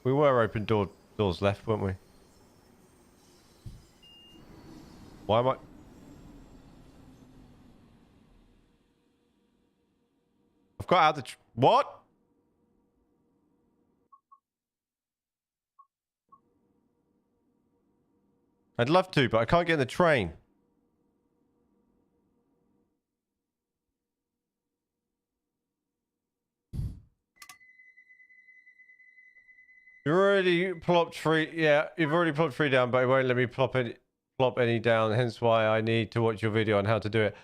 We were open doors left, weren't we? Why am I... I've got out the... What? I'd love to, but I can't get in the train. You already plopped three... Yeah, you've already plopped three down, but it won't let me plop any down, hence why I need to watch your video on how to do it.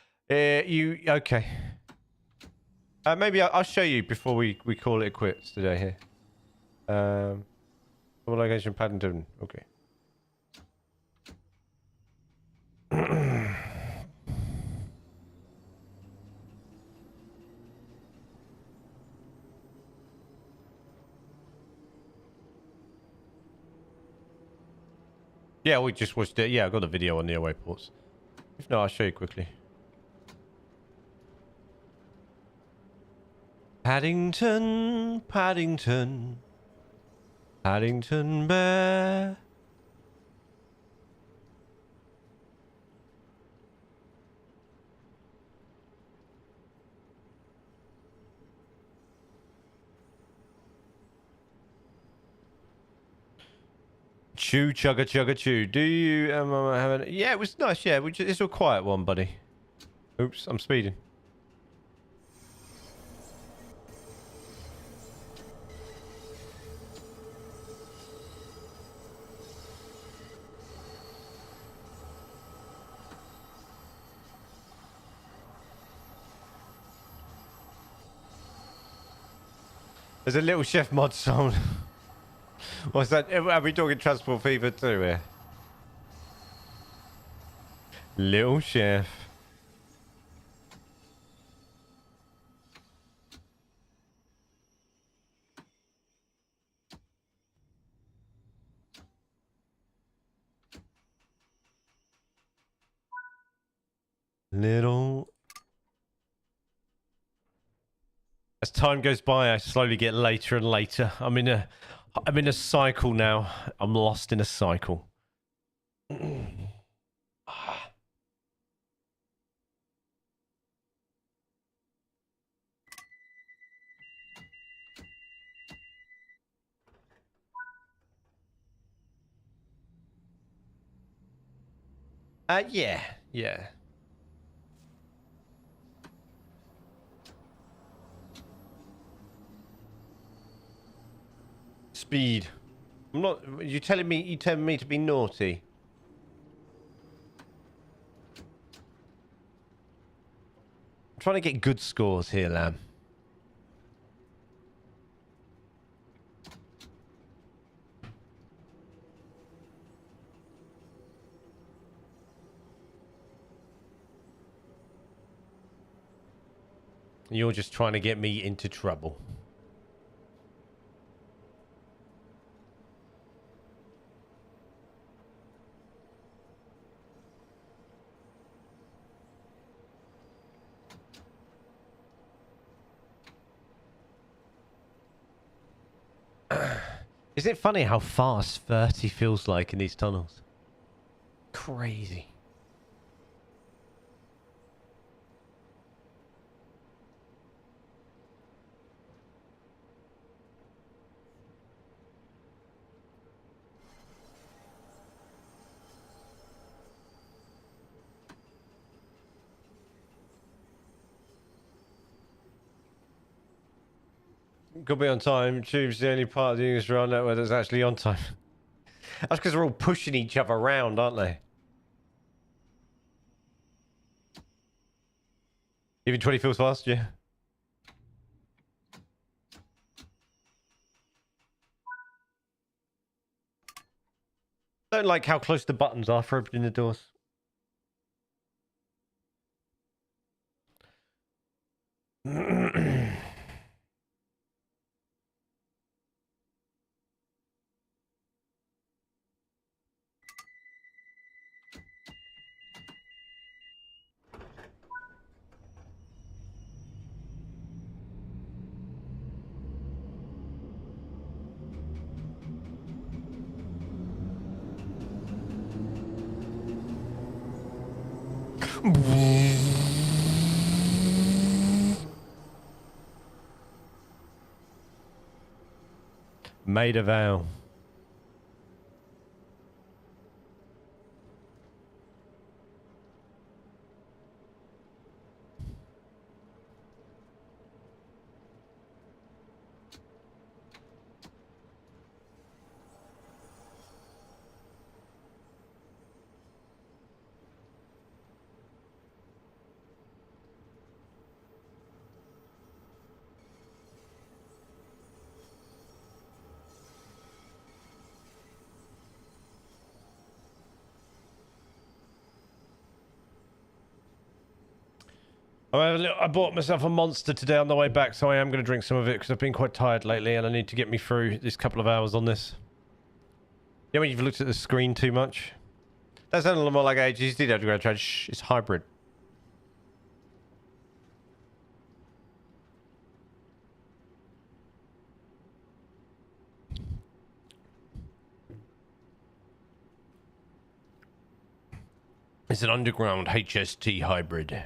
Okay. Maybe I'll show you before we call it quits today here. Location Paddington. Okay. Yeah, we just watched it. Yeah, I got a video on the away ports. If not, I'll show you quickly. Paddington, Paddington, Paddington Bear. Chew, chugga, chugga, chew. Do you have an... Yeah, it was nice. Yeah, it's a quiet one, buddy. Oops, I'm speeding. There's a little chef mod song. What's that? Are we talking Transport Fever too here? Little chef. Little... As time goes by, I slowly get later and later. I'm in a cycle now. I'm lost in a cycle. Yeah. Speed. I'm not... You telling me to be naughty? I'm trying to get good scores here, Lamb. You're just trying to get me into trouble. Isn't it funny how fast 30 feels like in these tunnels? Crazy. Could be on time. Tube's the only part of the English rail network that's actually on time. That's because they're all pushing each other around, aren't they? Even 20 feels fast, yeah. Don't like how close the buttons are for opening the doors. Made a vow. I bought myself a monster today on the way back, so I am going to drink some of it because I've been quite tired lately and I need to get me through this couple of hours on this. Yeah, when you've looked at the screen too much. That's a little more like HDD to try. Shh, it's hybrid. It's an underground HST hybrid.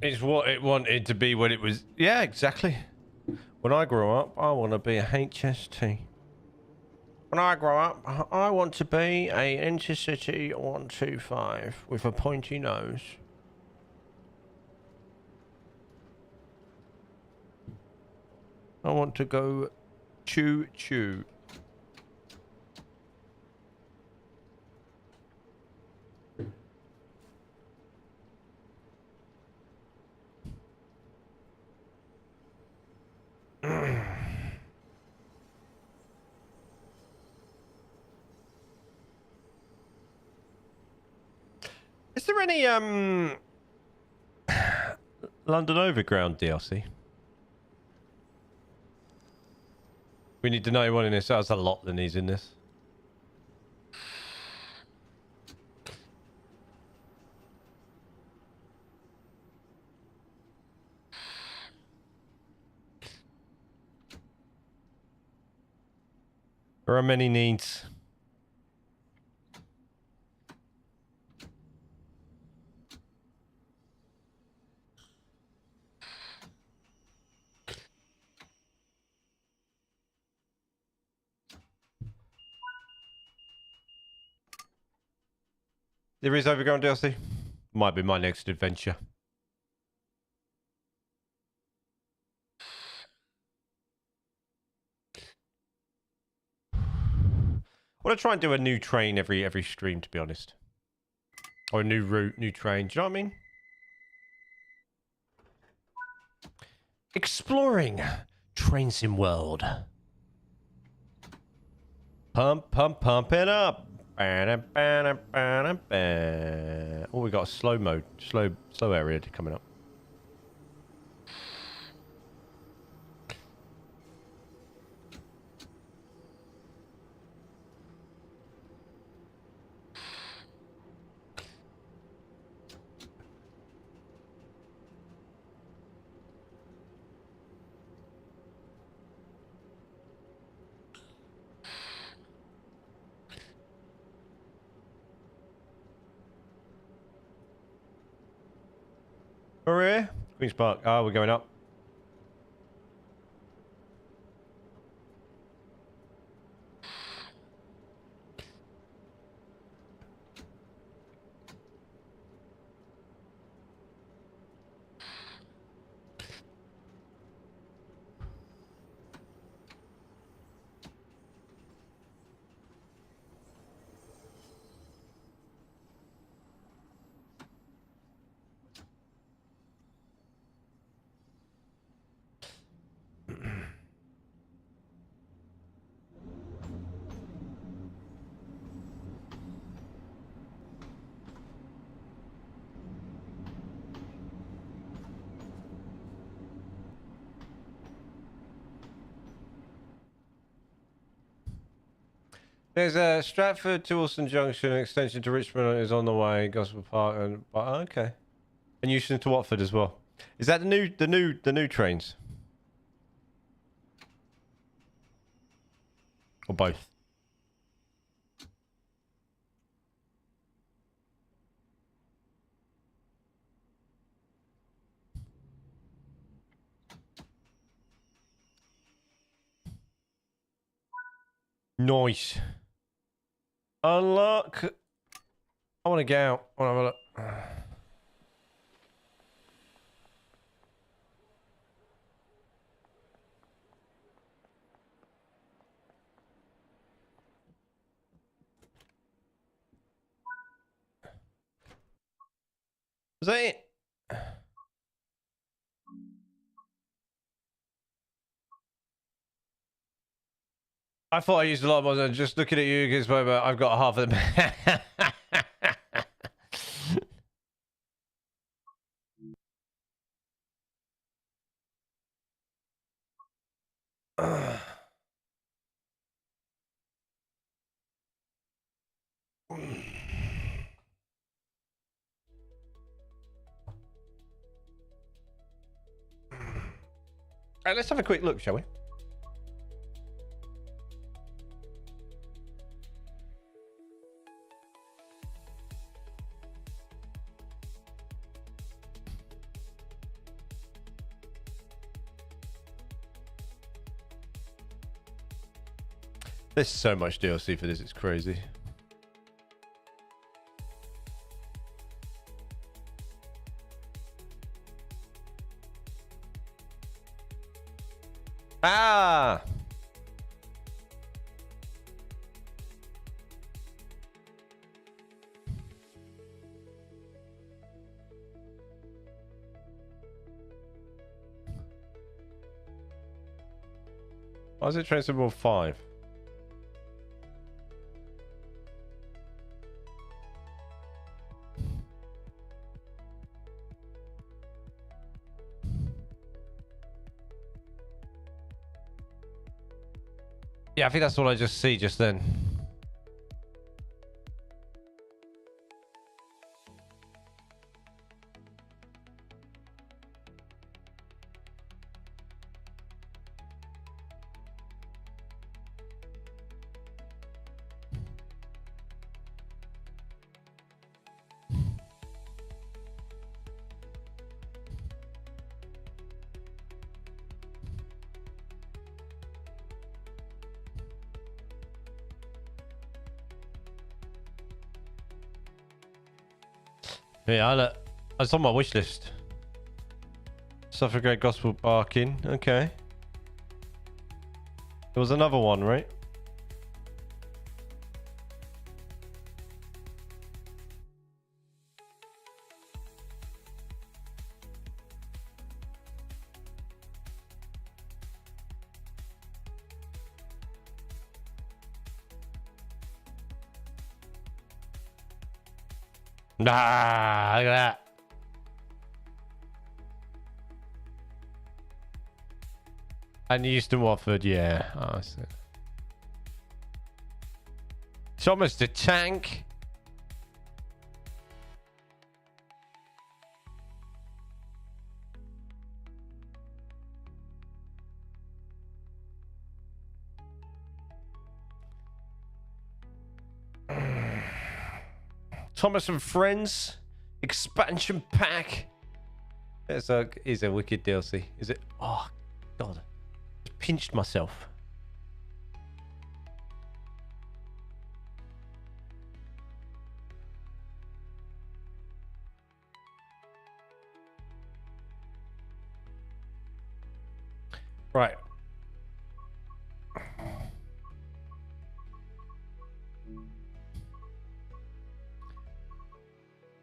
It's what it wanted to be when it was. Yeah, exactly. When I grow up, I want to be a HST. When I grow up, I want to be a Intercity 125 with a pointy nose. I want to go choo choo. Is there any London Overground DLC? We need to know one in this. That's a lot that needs in this. There are many needs. There is Overground DLC. Might be my next adventure. I want to try and do a new train every stream, to be honest. Or a new route, new train. Do you know what I mean? Exploring Train Sim World. Pump it up. Oh, we got a slow mode, slow area coming up. We're here. Queen's Park. Ah, we're going up. There's a Stratford to Alston Junction, an extension to Richmond is on the way. Gospel Park and okay, and Euston to Watford as well. Is that the new trains, or both? Nice. Unlock. I want to get out. I want to have a look. Is that it? I thought I used a lot more than just looking at you because I've got half of them. Alright, let's have a quick look, shall we? There's so much DLC for this, it's crazy. Ah! Why is it Train Sim World 5? Yeah, I think that's all I just see just then. Yeah, that's on my wish list. Suffolk Great Gospel Barking. Okay. There was another one, right? Nah, look at that. And Euston Watford, yeah. Oh, I see. Thomas the Tank. Thomas and Friends expansion pack. It's a wicked DLC. Is it? Oh God, just pinched myself. Right.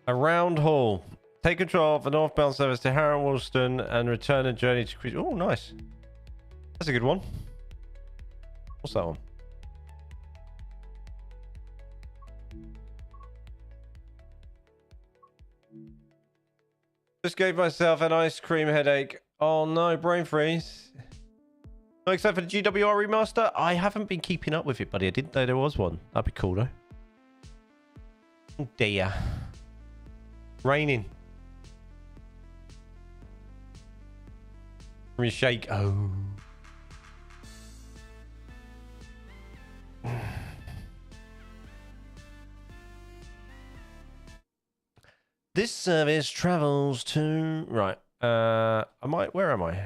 A round haul. Take control of the northbound service to Harrow Woolston and return a journey to Chris. Oh, nice. That's a good one. What's that one? Just gave myself an ice cream headache. Oh no, brain freeze. No, except for the GWR remaster. I haven't been keeping up with it, buddy. I didn't know there was one. That'd be cool, though. Oh dear. Raining. From your shake. Oh. This service travels to... Right. Where am I?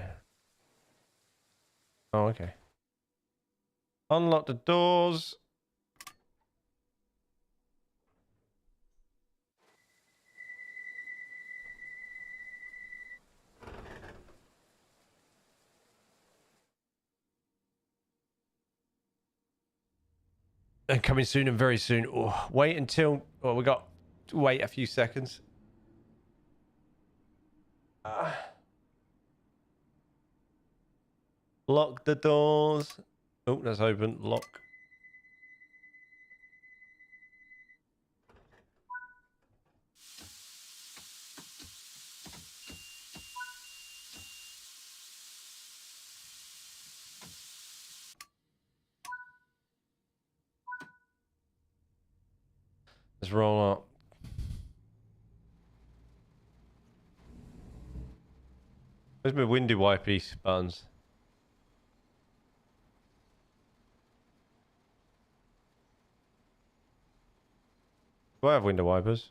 Oh, okay. Unlock the doors. And coming soon and very soon. Oh, wait until... Well, we got to wait a few seconds. Lock the doors. Oh, that's open. Lock. Let's roll up. Where's my windy wipey buttons? Do I have window wipers?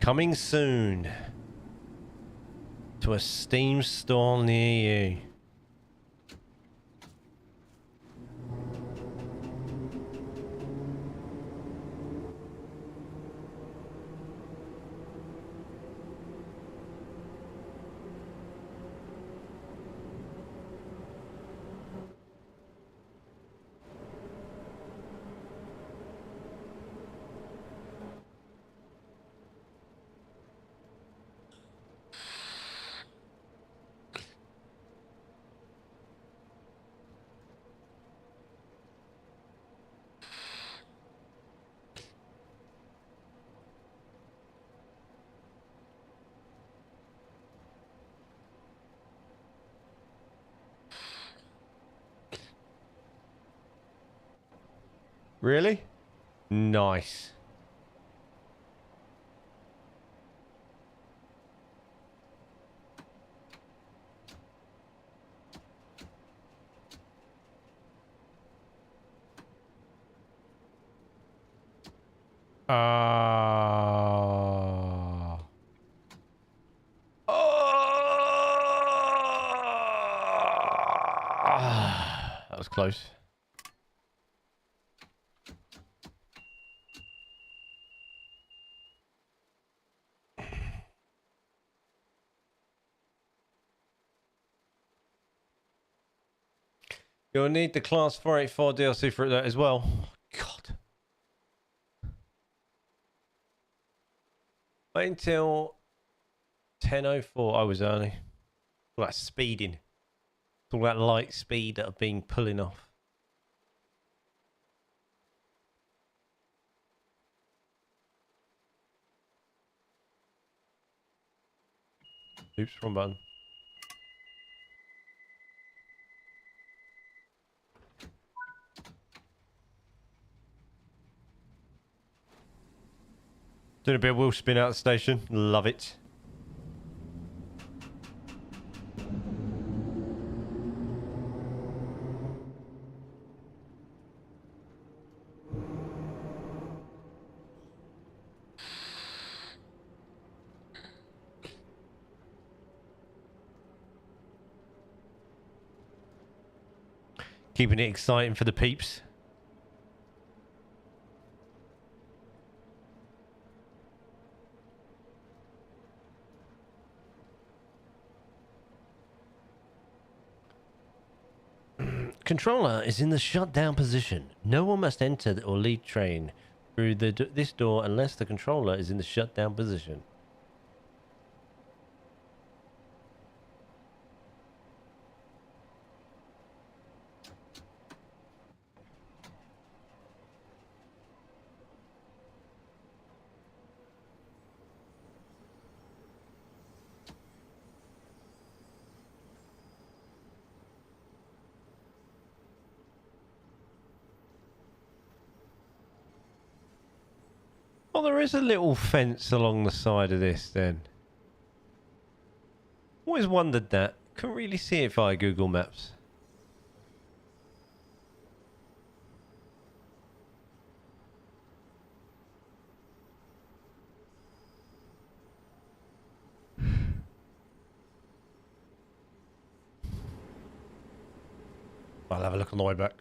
Coming soon to a Steam store near you. Really? Nice. That was close. You'll need the Class 484 DLC for that as well. God. Wait until 10:04. I was early. All that speeding. All that light speed that I've been pulling off. Oops, wrong button. Doing a bit of wheel spin out of the station. Love it. Keeping it exciting for the peeps. Controller is in the shutdown position. No one must enter or leave train through this door unless the controller is in the shutdown position. Oh, there is a little fence along the side of this then. Always wondered that. Couldn't really see it via Google Maps. I'll have a look on the way back.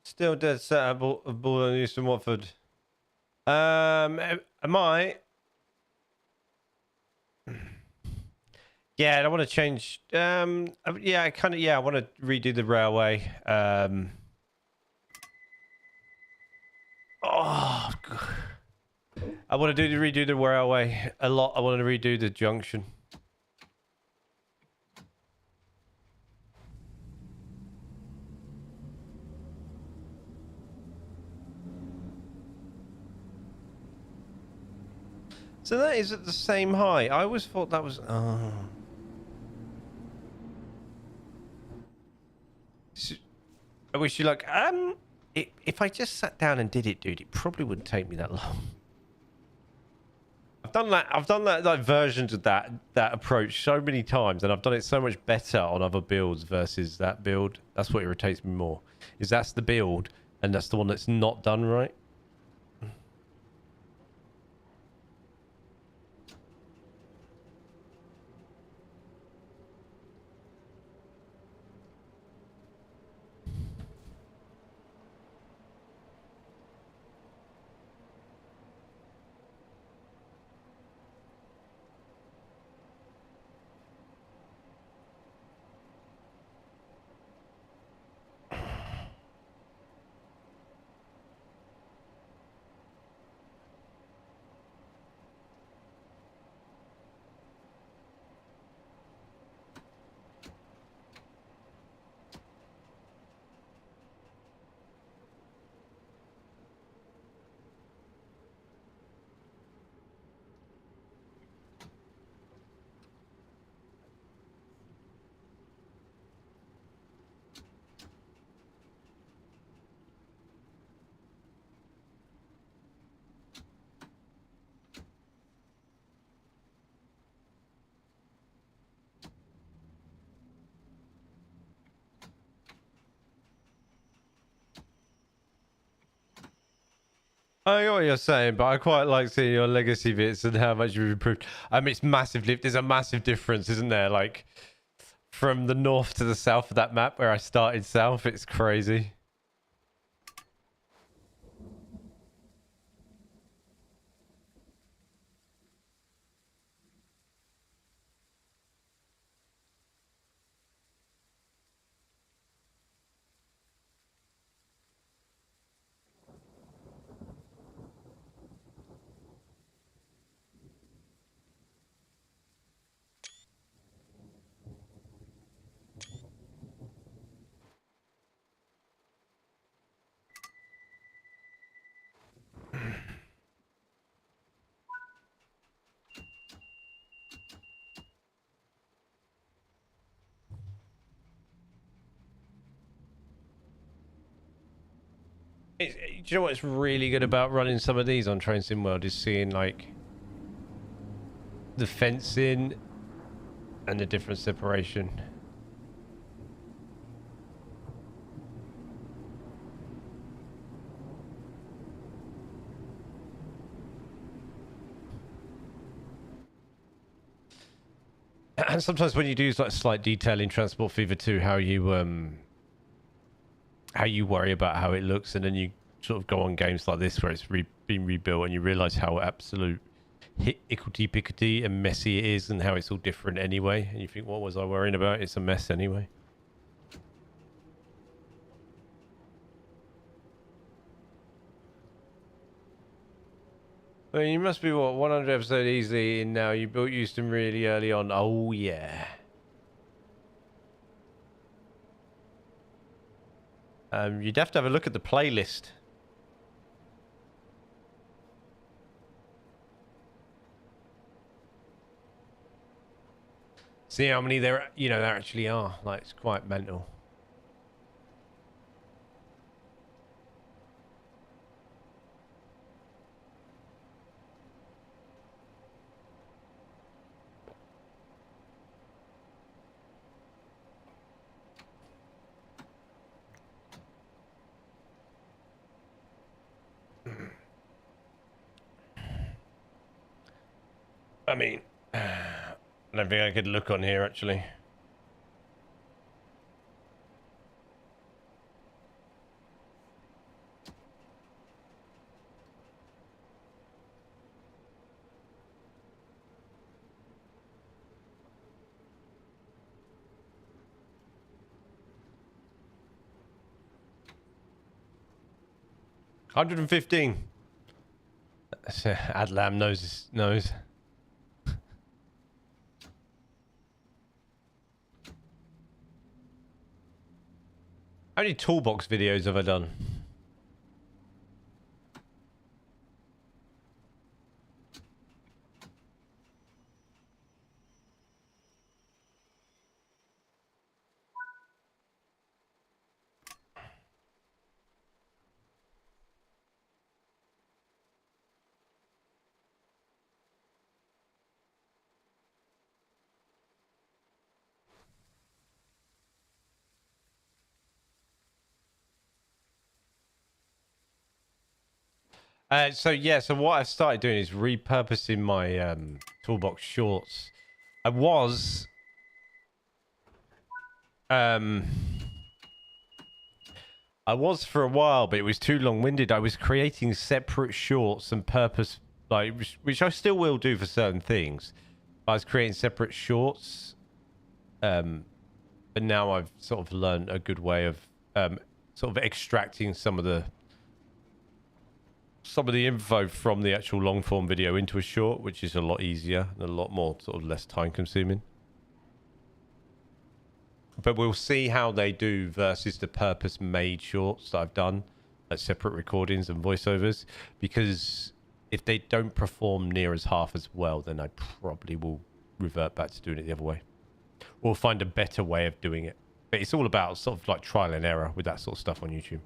Still dead set at ball on Eastern Watford. Am I? Yeah, I want to change. Yeah, I kind of. Yeah, I want to redo the railway. Oh, God. I want to redo the railway a lot. I want to redo the junction. So that is at the same height. I always thought that was. Oh. I wish you luck. If I just sat down and did it, dude, it probably wouldn't take me that long. I've done that like versions of that approach so many times, and I've done it so much better on other builds versus that build. That's what irritates me more. Is that's the build, and that's the one that's not done right. I know what you're saying, but I quite like seeing your legacy bits and how much you've improved. It's massively. There's a massive difference, isn't there? Like from the north to the south of that map where I started south, it's crazy. Do you know what's really good about running some of these on Train Sim World is seeing like the fencing and the different separation. And sometimes when you do like slight detail in Transport Fever 2, how you worry about how it looks, and then you sort of go on games like this where it's been rebuilt and you realize how absolute hickledy pickledy and messy it is, and how it's all different anyway, and you think, what was I worrying about? It's a mess anyway. Well, you must be what, 100 episode easily in now. You built Euston really early on. Oh yeah. You'd have to have a look at the playlist. See how many there actually are. Like, it's quite mental. I mean, I don't think I could look on here actually. $115. Adlam knows. How many toolbox videos have I done? So what I've started doing is repurposing my toolbox shorts. I was for a while, but it was too long-winded. I was creating separate shorts and purpose, like, which I still will do for certain things. I was creating separate shorts, but now I've sort of learned a good way of sort of extracting some of the info from the actual long-form video into a short, which is a lot easier and a lot more sort of less time-consuming. But we'll see how they do versus the purpose-made shorts that I've done, like separate recordings and voiceovers, because if they don't perform near as half as well, then I probably will revert back to doing it the other way. We'll find a better way of doing it. But it's all about sort of like trial and error with that sort of stuff on YouTube.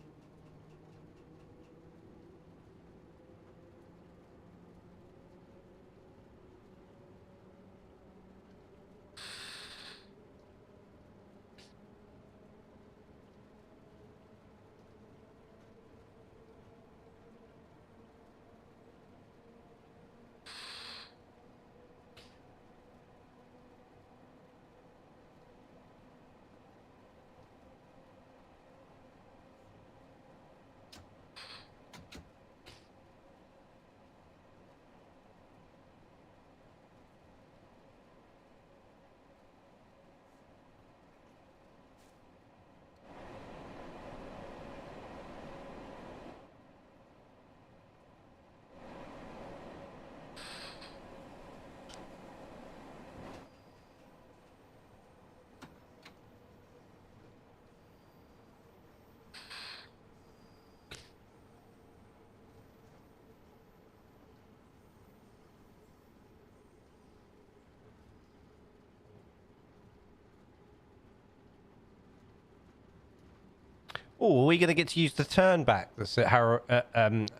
Oh, are we going to get to use the turn back that's at Harrow and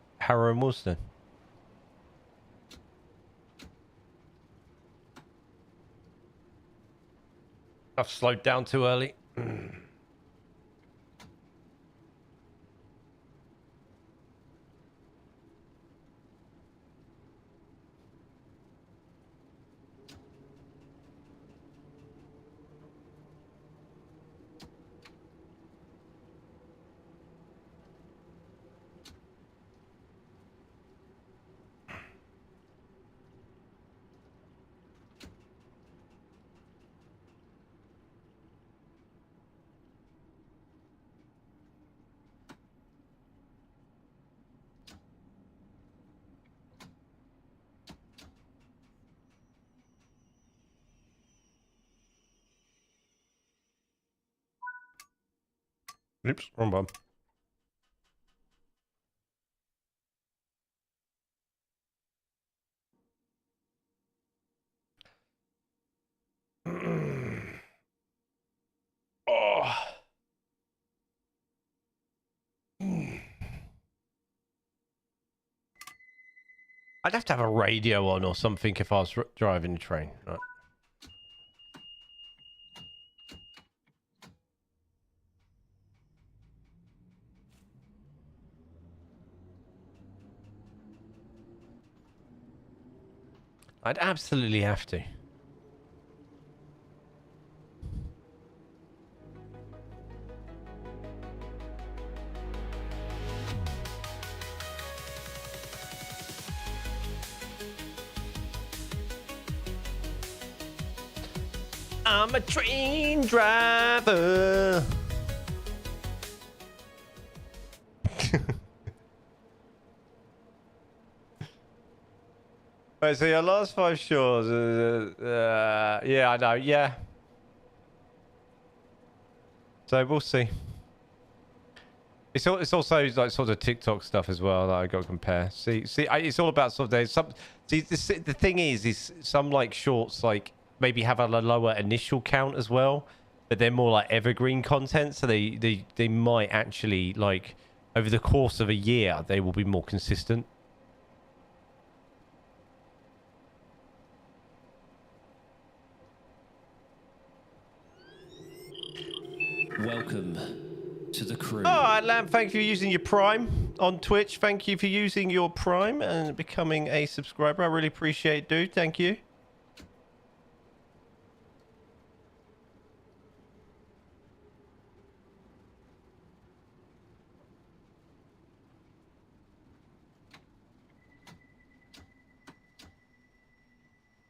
Woolston? I've slowed down too early. Oops, wrong button. Oh. I'd have to have a radio on or something if I was driving the train. Right. I'd absolutely have to. I'm a train driver. Right, so your last 5 shores. Yeah, I know. Yeah. So we'll see. It's also like sort of TikTok stuff as well that I got to compare. See, it's all about sort of there's some. See, the thing is some like shorts like maybe have a lower initial count as well, but they're more like evergreen content, so they might actually like over the course of a year they will be more consistent. Welcome to the crew. All right, Lamb, thank you for using your Prime on Twitch. Thank you for using your Prime and becoming a subscriber. I really appreciate it, dude. Thank you.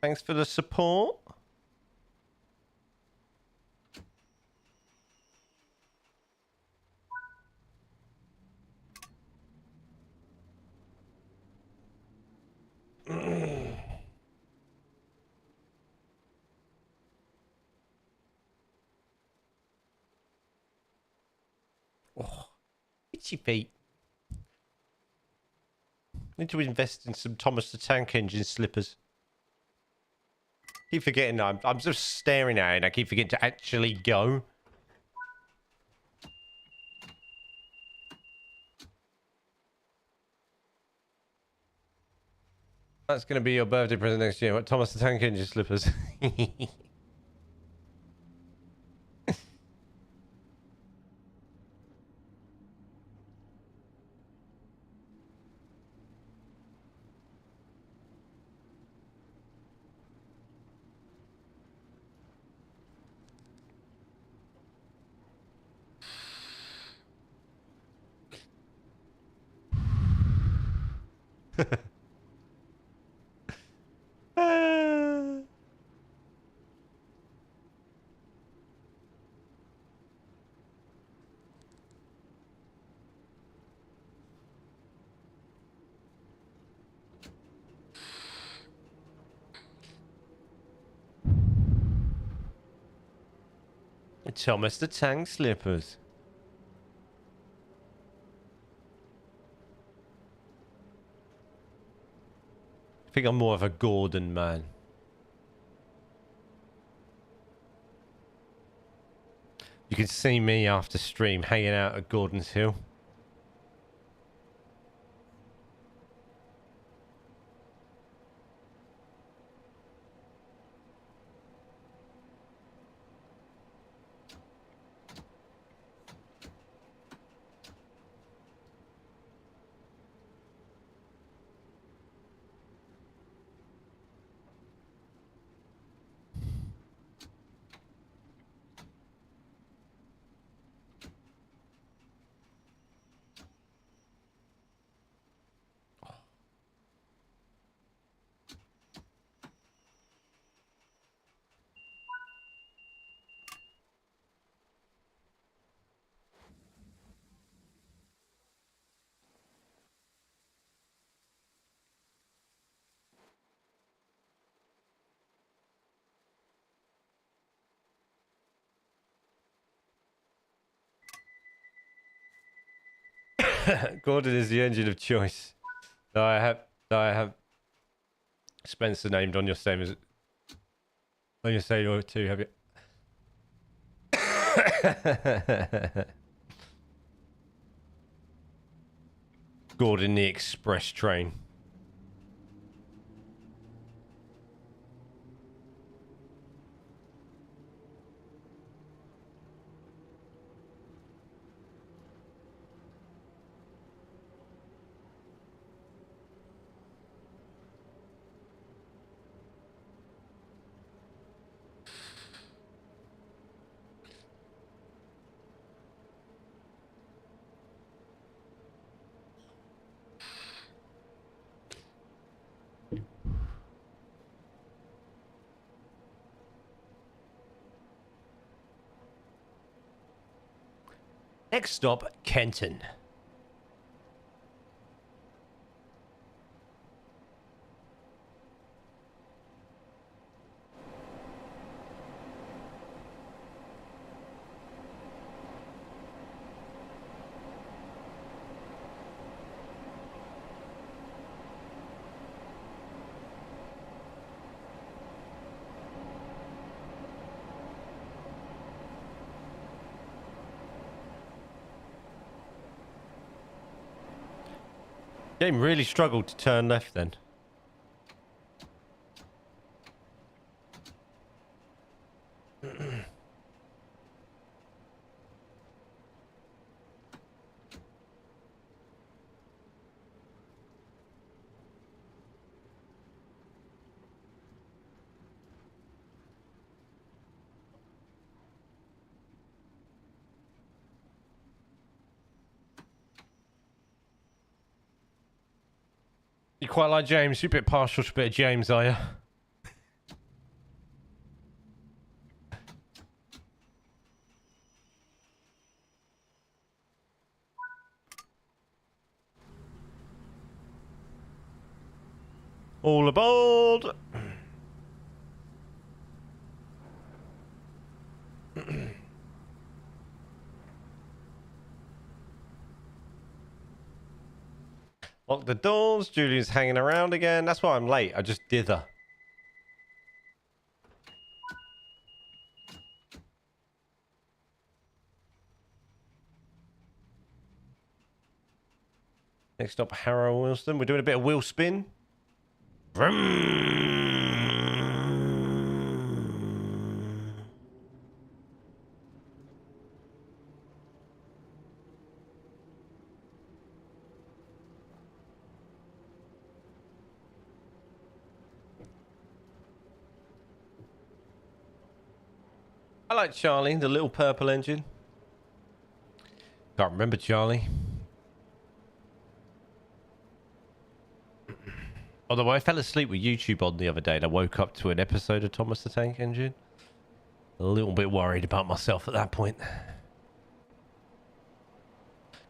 Thanks for the support. Oh, itchy feet. Need to invest in some Thomas the Tank Engine slippers. Keep forgetting that I'm just staring at it and I keep forgetting to actually go. That's going to be your birthday present next year. What, Thomas the Tank Engine slippers? Thomas the Tank slippers. I think I'm more of a Gordon man. You can see me after stream hanging out at Gordon's Hill. Gordon is the engine of choice. I have Spencer named on your same as on your same too, have you? Gordon the express train. Next stop, Kenton. Game really struggled to turn left then. You quite like James. You're a bit partial to a bit of James, are you? All aboard! Lock the doors. Julian's hanging around again. That's why I'm late. I just dither. Next stop, Harrow Wilson. We're doing a bit of wheel spin. Vroom. I like Charlie, the little purple engine. Can't remember Charlie. Although I fell asleep with YouTube on the other day and I woke up to an episode of Thomas the Tank Engine. A little bit worried about myself at that point.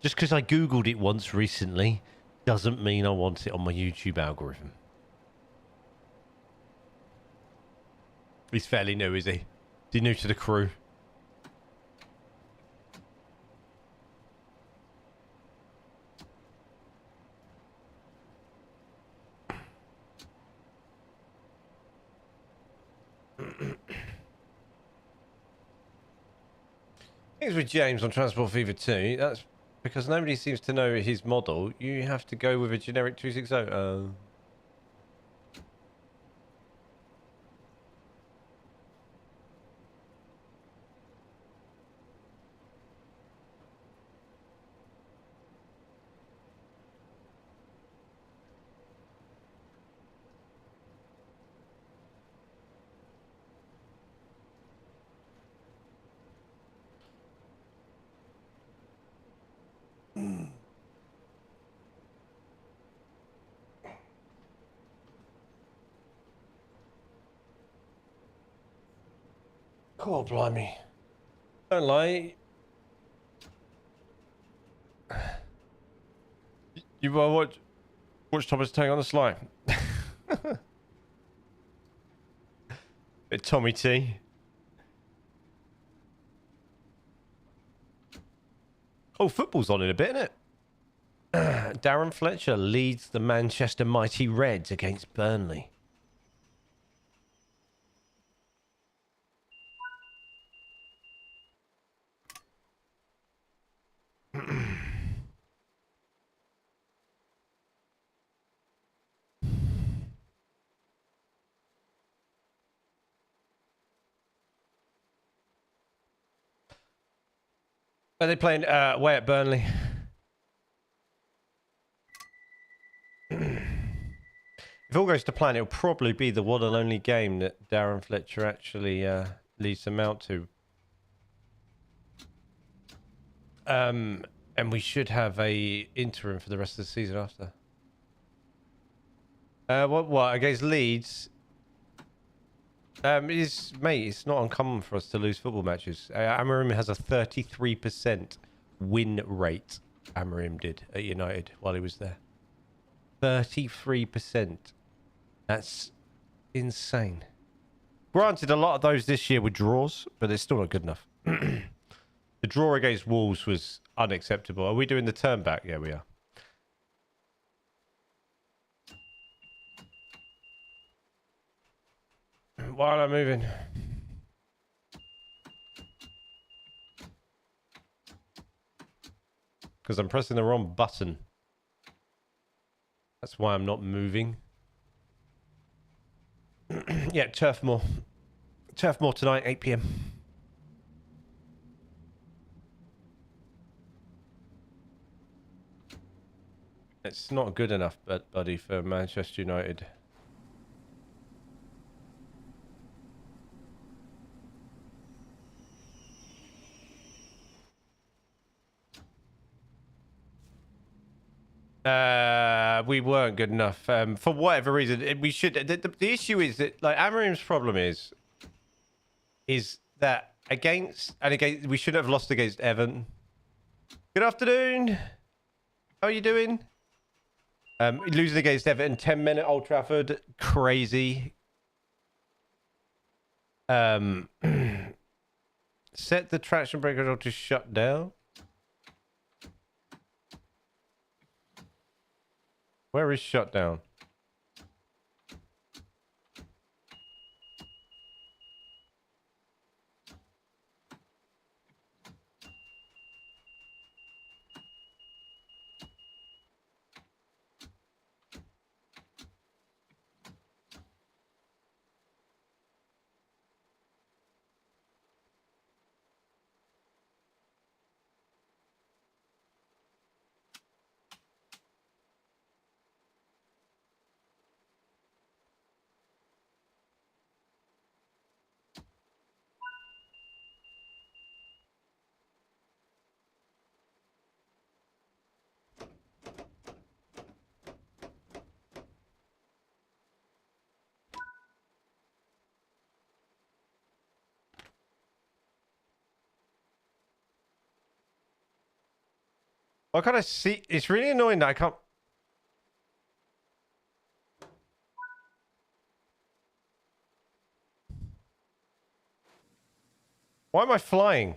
Just because I Googled it once recently doesn't mean I want it on my YouTube algorithm. He's fairly new, is he? Is he new to the crew? Things with James on Transport Fever 2. That's because nobody seems to know his model. You have to go with a generic 260. God, blimey. Don't lie. You watch Thomas Tank on the slide. Bit Tommy T. Oh, football's on in a bit, isn't it? Darren Fletcher leads the Manchester Mighty Reds against Burnley. Are they playing away at Burnley? If all goes to plan, it'll probably be the one and only game that Darren Fletcher actually leads them out to. And we should have a interim for the rest of the season after. What against Leeds? It's not uncommon for us to lose football matches. Amarim has a 33% win rate. Amarim did at United while he was there. 33%. That's insane. Granted, a lot of those this year were draws, but it's still not good enough. The draw against Wolves was unacceptable. Are we doing the turn back? Yeah, we are. Why am I moving? Because I'm pressing the wrong button. That's why I'm not moving. Yeah, Turfmoor. Turfmoor tonight, 8 p.m. It's not good enough, buddy, for Manchester United. We weren't good enough. For whatever reason, we should. The issue is that, like, Amarim's problem is that against we should have lost against Everton. Good afternoon. How are you doing? Losing against Everton, 10-minute at Old Trafford, crazy. Set the traction breaker to shut down. Where is shutdown? I can't see. It's really annoying that I can't. Why am I flying?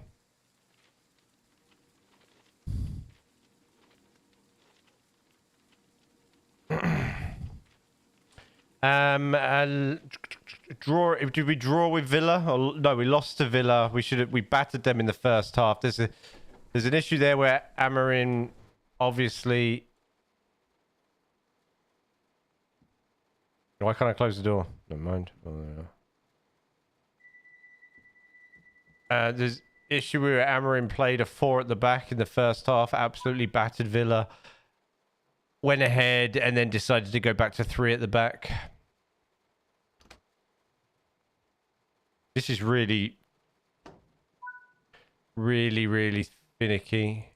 draw? Did we draw with Villa? Or, no, we lost to Villa. We battered them in the first half. There's an issue there where Amarin obviously. Why can't I close the door? Never mind. There's issue where Amarin played a 4 at the back in the first half. Absolutely battered Villa. Went ahead and then decided to go back to 3 at the back. This is really, really, really finicky.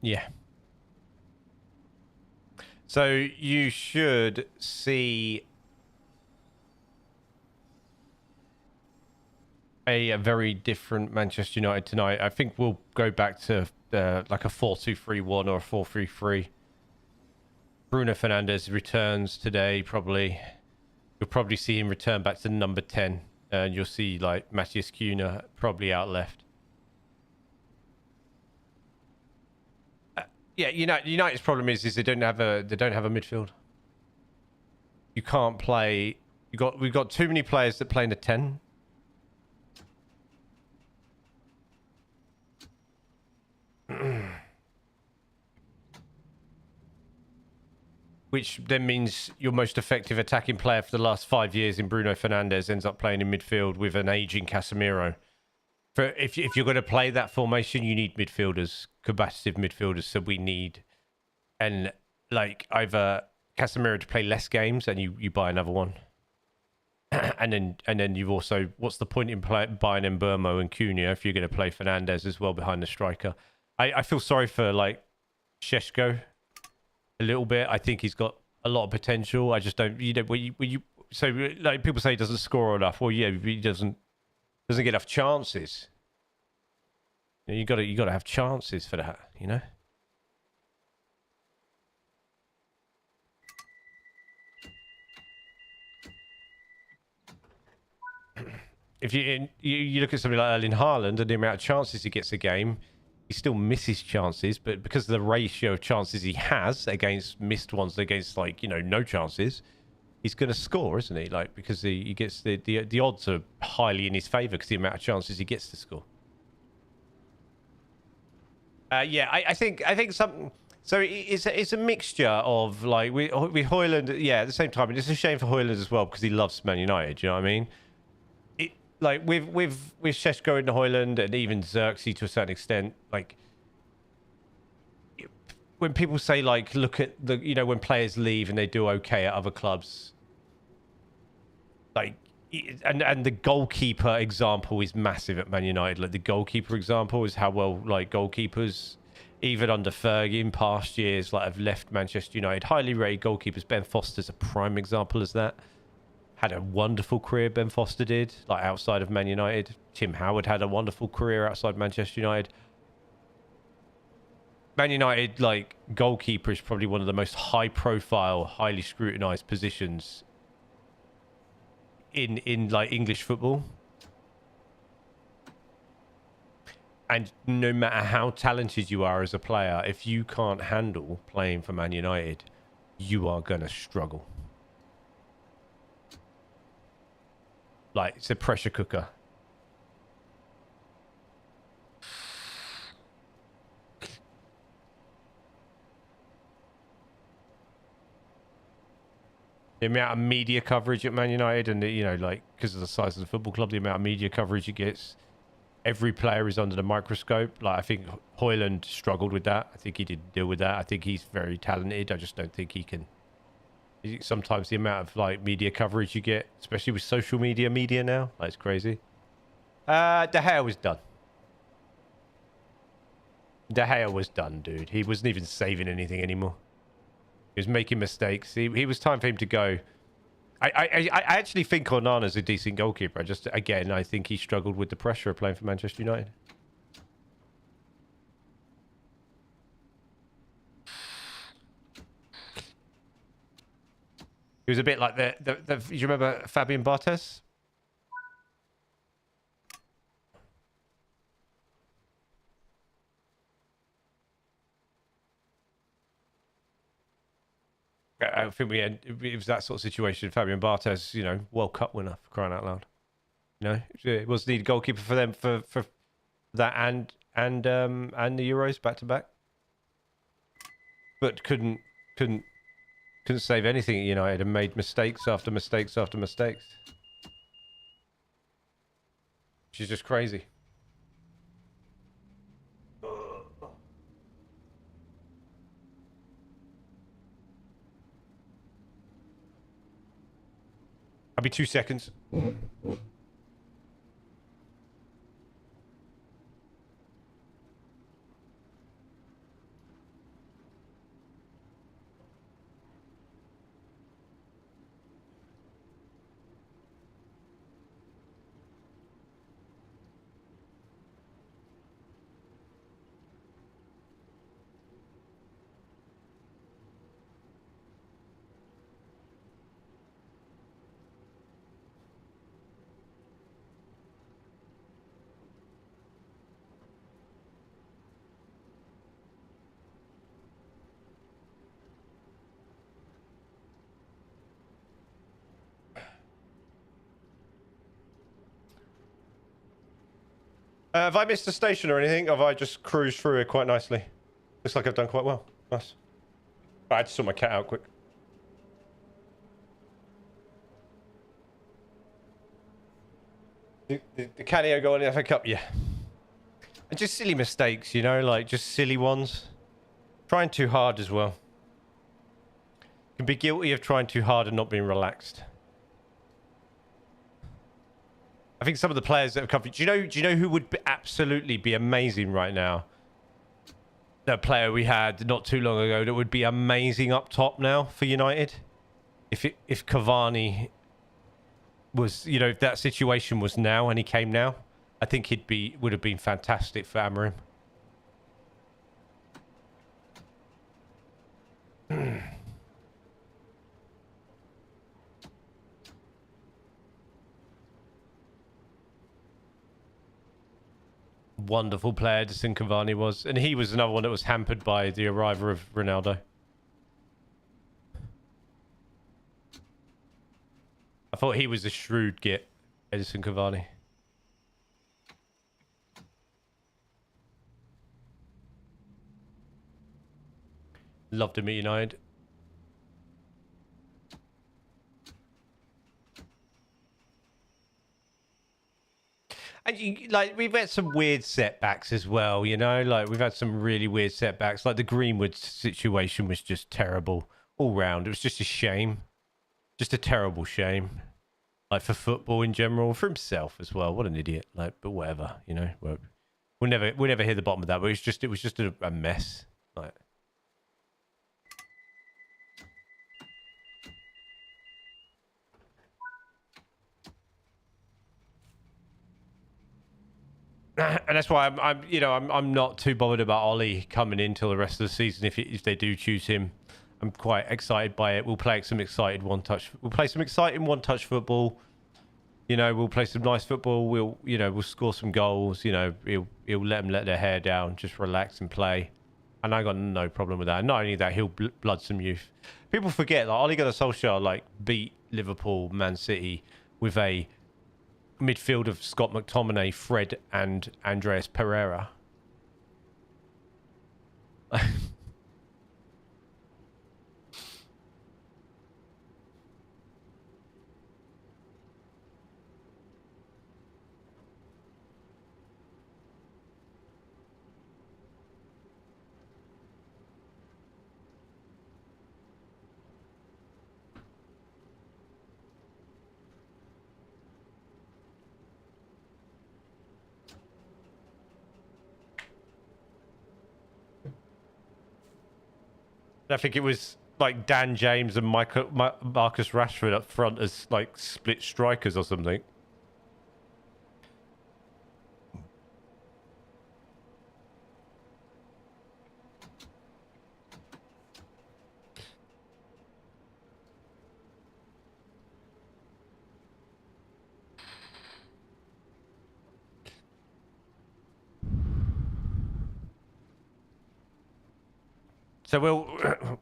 Yeah. So you should see a very different Manchester United tonight. I think we'll go back to like a 4-2-3-1 or a 4-3-3. Bruno Fernandes returns today, probably. You'll probably see him return back to number 10. And you'll see like Matthias Cunha probably out left. Yeah, United's problem is they don't have a midfield. You can't play. We've got too many players that play in the 10. Which then means your most effective attacking player for the last 5 years in Bruno Fernandes ends up playing in midfield with an aging Casemiro. If you're going to play that formation, you need midfielders, combative midfielders. So we need, and like either Casemiro to play less games and you buy another one, and then you've also, what's the point in buying Mbeumo and Cunha if you're going to play Fernandes as well behind the striker? I feel sorry for like Šeško a little bit. I think he's got a lot of potential. I just don't. So like people say he doesn't score enough. Well, yeah, he doesn't get enough chances. You got to have chances for that, you know. If you look at somebody like Erling Haaland and the amount of chances he gets a game, he still misses chances, but because of the ratio of chances he has against missed ones against like, no chances, he's going to score, isn't he? Like, because he gets the odds are highly in his favor because the amount of chances he gets to score. Yeah, I think something. So it's a mixture of like with Højlund. Yeah, at the same time, it's a shame for Højlund as well because he loves Man United. You know what I mean? Like with Šeško and Højlund and even Xerxes to a certain extent, like when people say like look at the when players leave and they do okay at other clubs, like and the goalkeeper example is massive at Man United. Like the goalkeeper example is how well like goalkeepers even under Fergie in past years like have left Manchester United. Highly rated goalkeepers. Ben Foster's a prime example as that. Had a wonderful career, Ben Foster did, like outside of Man United. Tim Howard had a wonderful career outside Manchester United. Man United, like, goalkeeper is probably one of the most high-profile, highly scrutinised positions in like English football. And no matter how talented you are as a player, if you can't handle playing for Man United, you are going to struggle. Like, it's a pressure cooker. The amount of media coverage at Man United and, like, because of the size of the football club, the amount of media coverage it gets, every player is under the microscope. Like, I think Højlund struggled with that. I think he didn't deal with that. I think he's very talented. I just don't think he can. Sometimes the amount of, like, media coverage you get, especially with social media now, like, it's crazy. De Gea was done. De Gea was done, dude. He wasn't even saving anything anymore. He was making mistakes. He was time for him to go. I actually think Onana's a decent goalkeeper. Again, I think he struggled with the pressure of playing for Manchester United. He was a bit like you remember Fabian Barthez? I think it was that sort of situation. Fabian Barthez, you know, World Cup winner, for crying out loud. You know, it was the goalkeeper for them for that and the Euros back to back, but couldn't save anything at United and made mistakes after mistakes after mistakes. She's just crazy. I'll be 2 seconds. Have I missed a station or anything? Have I just cruised through it quite nicely? Looks like I've done quite well. Nice. I had to sort my cat out quick. The Canio go on the FA Cup, yeah. And just silly mistakes, you know, like just silly ones. Trying too hard as well. Can be guilty of trying too hard and not being relaxed. I think some of the players that have come. Do you know who would absolutely be amazing right now? That player we had not too long ago that would be amazing up top now for United. If Cavani was, you know, if that situation was now and he came now, I think would have been fantastic for Amorim. Wonderful player Edison Cavani was, and he was another one that was hampered by the arrival of Ronaldo. I thought he was a shrewd get, Edison Cavani. Loved him at United. And like we've had some weird setbacks as well, you know. Like we've had some really weird setbacks. Like the Greenwood situation was just terrible all round. It was just a shame, just a terrible shame. Like for football in general, for himself as well. What an idiot! Like, but whatever, you know. We'll never hear the bottom of that. But it was just a mess. Like. And that's why I'm not too bothered about Ollie coming in till the rest of the season. If they do choose him, I'm quite excited by it. We'll play some exciting one-touch. We'll play some exciting one-touch football. You know, we'll play some nice football. We'll score some goals. You know, he'll let them let their hair down, just relax and play. And I got no problem with that. And not only that, he'll blood some youth. People forget like Ole Gunnar Solskjaer like beat Liverpool, Man City with a midfield of Scott McTominay, Fred, and Andreas Pereira. I think it was like Dan James and Marcus Rashford up front as like split strikers or something. So we'll,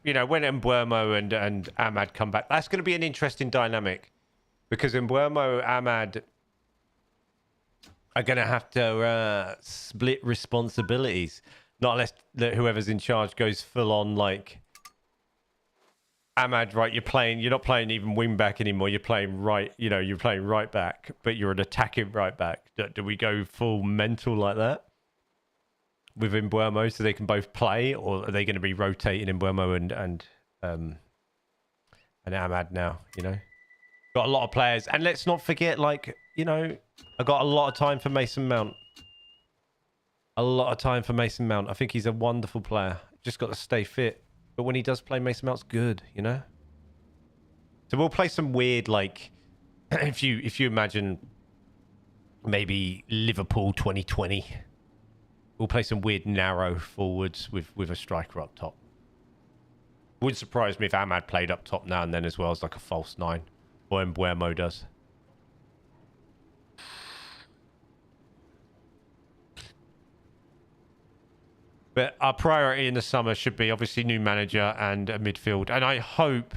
you know, when Mbuemo and Ahmad come back, that's going to be an interesting dynamic because Mbuemo, Ahmad are going to have to split responsibilities. Not unless whoever's in charge goes full on like Ahmad, right? You're not playing even wing back anymore. You're playing right, you know, you're playing right back, but you're an attacking right back. Do we go full mental like that with Mbuemo so they can both play, or are they going to be rotating Mbuemo and Ahmad now? You know, got a lot of players, and let's not forget, like, you know, I got a lot of time for Mason Mount. A lot of time for Mason Mount. I think he's a wonderful player. Just got to stay fit. But when he does play, Mason Mount's good, you know? So we'll play some weird, like, if you imagine maybe Liverpool 2020, we'll play some weird narrow forwards with a striker up top. Wouldn't surprise me if Ahmad played up top now and then as well as like a false nine, or Mbuemo does. But our priority in the summer should be obviously new manager and a midfield. And I hope,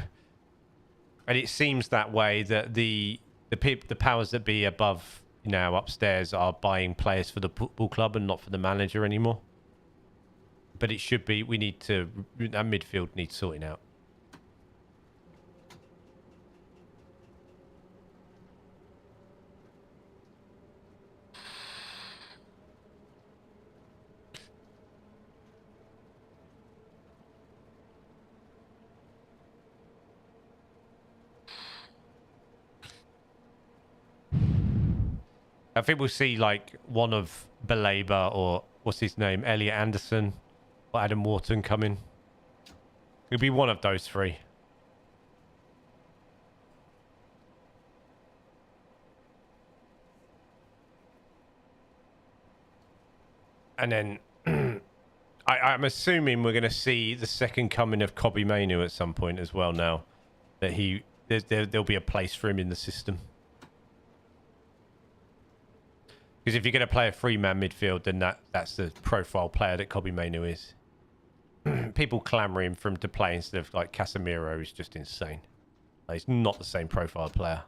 and it seems that way, that the powers that be above, you know, upstairs are buying players for the football club and not for the manager anymore. But it should be, our midfield needs sorting out. I think we'll see like one of Baleba or what's his name, Elliot Anderson or Adam Wharton coming. It'll be one of those three. And then I'm assuming we're going to see the second coming of Kobbie Mainoo at some point as well now. That there'll be a place for him in the system. Because if you're going to play a three-man midfield, then that's the profile player that Kobbie Mainoo is. People clamouring for him to play instead of like Casemiro is just insane. Like, he's not the same profile player.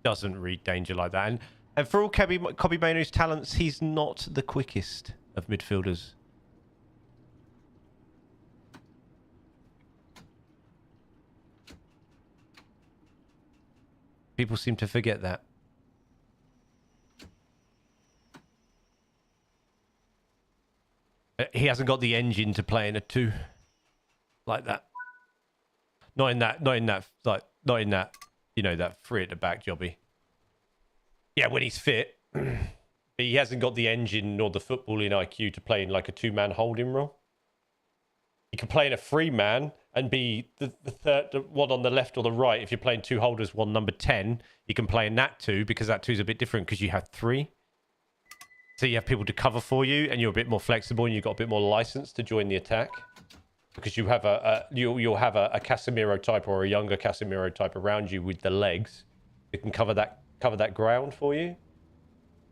Doesn't read danger like that. And for all Kobbie Mainoo's talents, he's not the quickest of midfielders. People seem to forget that. He hasn't got the engine to play in a 2 like that. Not in that, you know, that free at the back jobby. Yeah, when he's fit. But he hasn't got the engine nor the footballing IQ to play in like a 2-man holding role. He can play in a 3-man and be the third one on the left or the right. If you're playing 2 holders, one number 10, you can play in that 2 because that 2 is a bit different because you have 3. So you have people to cover for you, and you're a bit more flexible, and you've got a bit more license to join the attack because you have you'll have a Casemiro type or a younger Casemiro type around you with the legs that can cover that ground for you.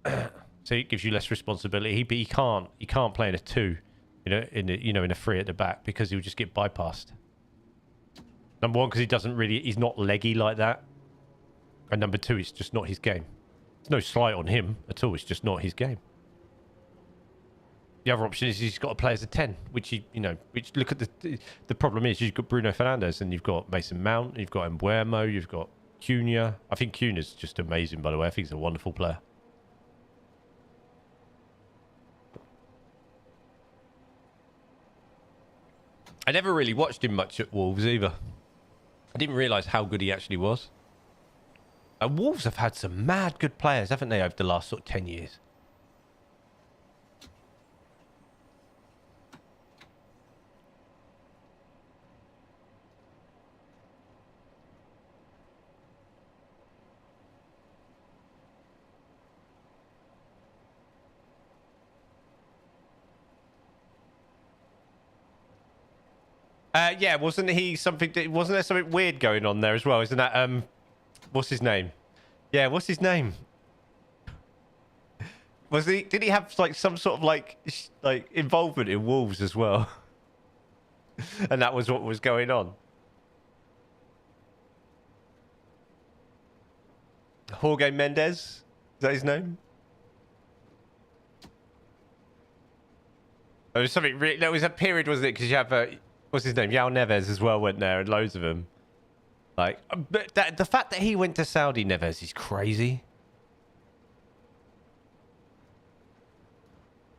So it gives you less responsibility. But he can't play in a 2, in a 3 at the back because he'll just get bypassed. Number 1, because he's not leggy like that, and number 2, it's just not his game. There's no slight on him at all. It's just not his game. The other option is he's got to play as a 10, which look at the problem is you've got Bruno Fernandes and you've got Mason Mount, you've got Mbuemo, you've got Cunha. I think Cunha's just amazing, by the way. I think he's a wonderful player. I never really watched him much at Wolves either. I didn't realise how good he actually was. Wolves have had some mad good players, haven't they, over the last sort of 10 years? Yeah, wasn't he something? Wasn't there something weird going on there as well? Isn't that what's his name? Yeah, what's his name? Was he? Did he have like some sort of like involvement in wolves as well? And that was what was going on. Jorge Mendes, is that his name? There was something. There was a period, wasn't it? Because you have what's his name? Yao Neves as well went there, and loads of them. Like, but the fact that he went to Saudi, Neves, is crazy.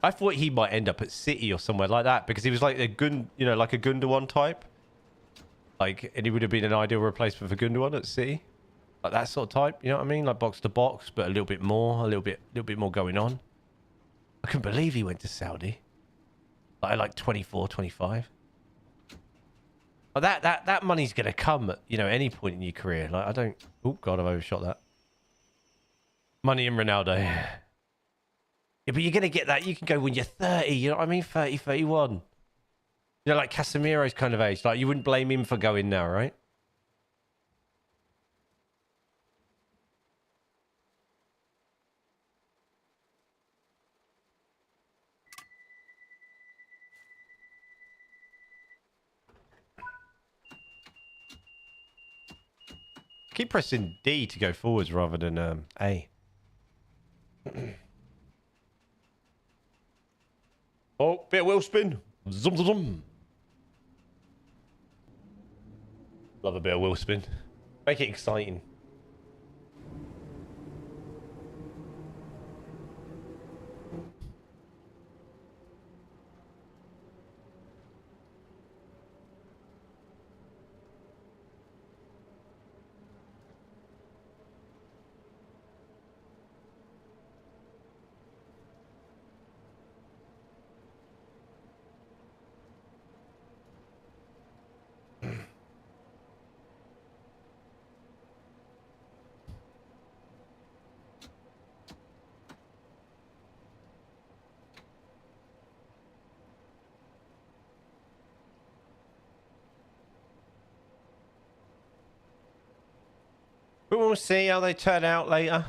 I thought he might end up at City or somewhere like that because he was like like a Gundogan type. Like, and he would have been an ideal replacement for Gundogan at City, like that sort of type. You know what I mean? Like box to box, but a little bit more, a little bit more going on. I couldn't believe he went to Saudi. Like 24, 25. But that money's gonna come at any point in your career. Like I don't. Oh God, I've overshot that. Money in Ronaldo. Yeah, but you're going to get that. You can go when you're 30, you know what I mean? 30, 31. You know, like Casemiro's kind of age. Like, you wouldn't blame him for going now, right? Keep pressing D to go forwards rather than A. Oh, bit of wheel spin. Zum, zum, zum. Love a bit of wheel spin. Make it exciting. But we'll see how they turn out later.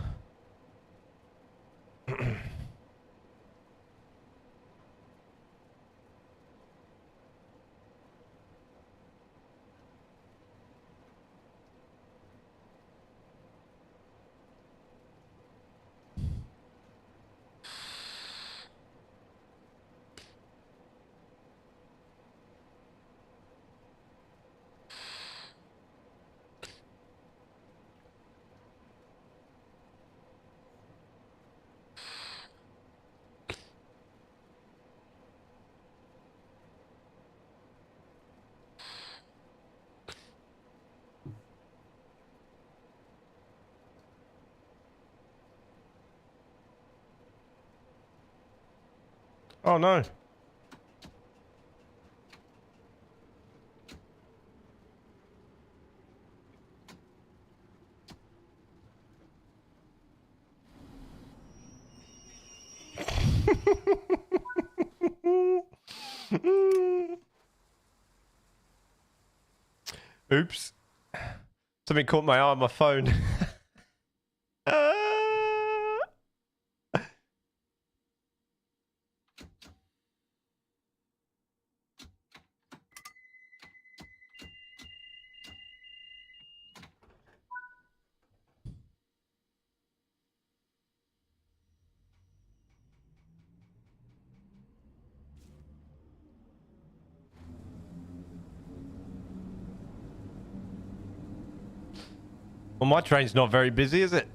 Oh no. Oops. Something caught my eye on my phone. Well, my train's not very busy, is it?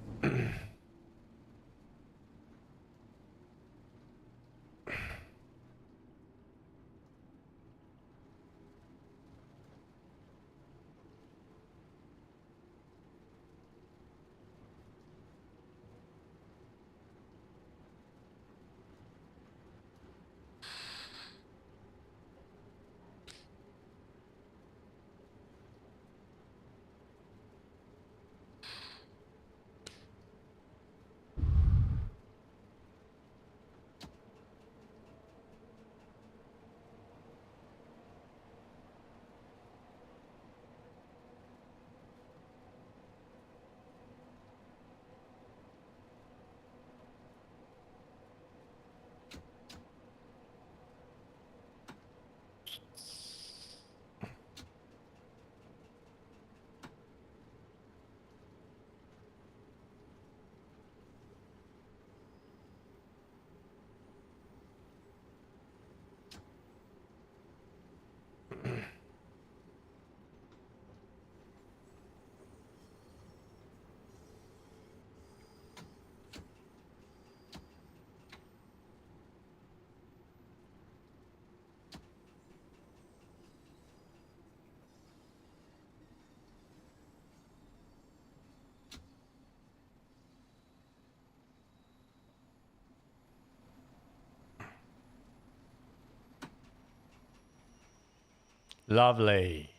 Lovely.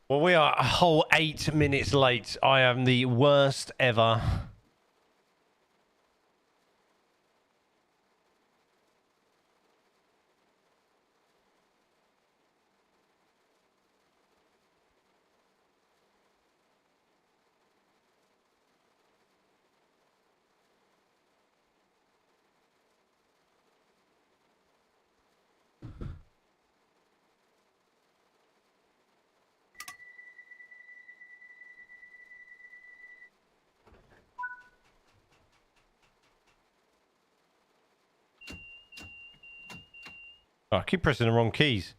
Well, we are a whole 8 minutes late. I am the worst ever. Oh, I keep pressing the wrong keys.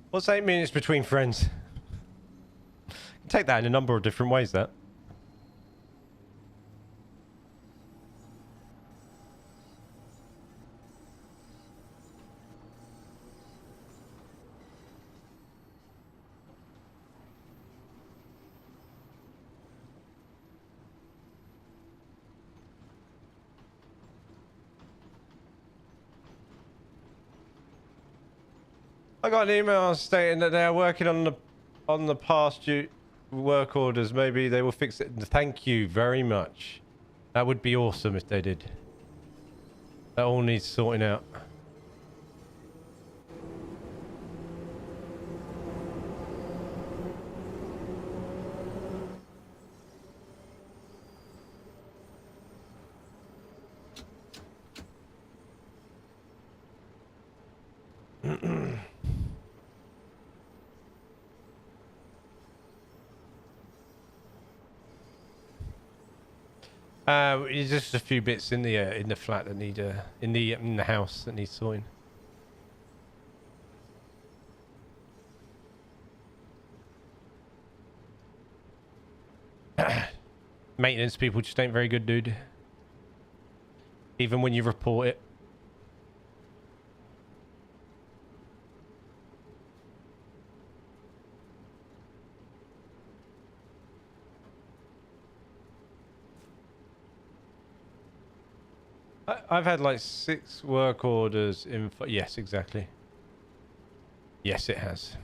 What's 8 minutes between friends? You can take that in a number of different ways, that. I got an email stating that they are working on the past due work orders. Maybe they will fix it. Thank you very much. That would be awesome if they did. That all needs sorting out. It's just a few bits in the flat that need in the house that needs sorting. Maintenance people just ain't very good, dude. Even when you report it. I've had like 6 work orders in... Yes, exactly. Yes, it has.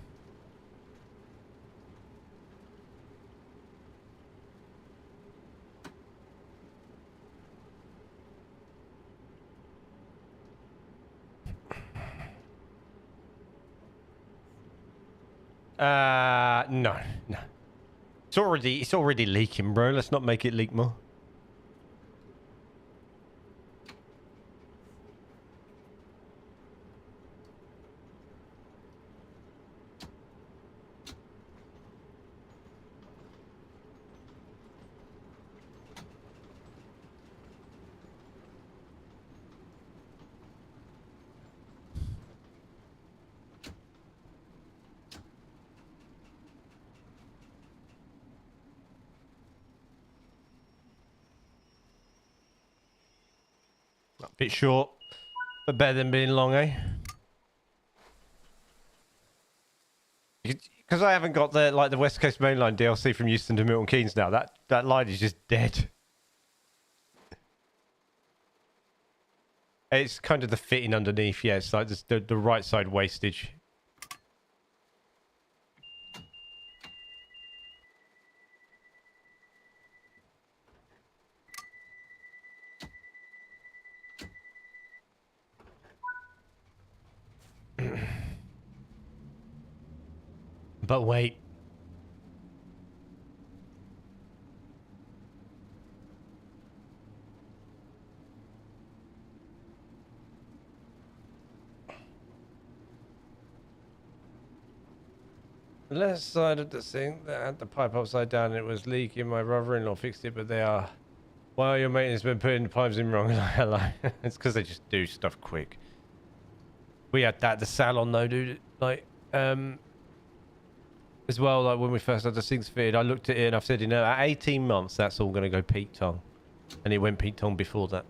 No. It's already leaking, bro. Let's not make it leak more. A bit short, but better than being long, eh? Because I haven't got the West Coast Main Line DLC from Euston to Milton Keynes now. That line is just dead. It's kind of the fitting underneath. Yeah, it's like the right side wastage. But wait. The left side of the sink that had the pipe upside down and it was leaking. My brother-in-law fixed it, but they are... Well, your maintenance been putting the pipes in wrong. Hello. It's because they just do stuff quick. We had that at the salon though, dude. Like, as well, like when we first had the sinks fitted, I looked at it and I've said, you know, at 18 months, that's all going to go peak tong. And it went peak tong before that.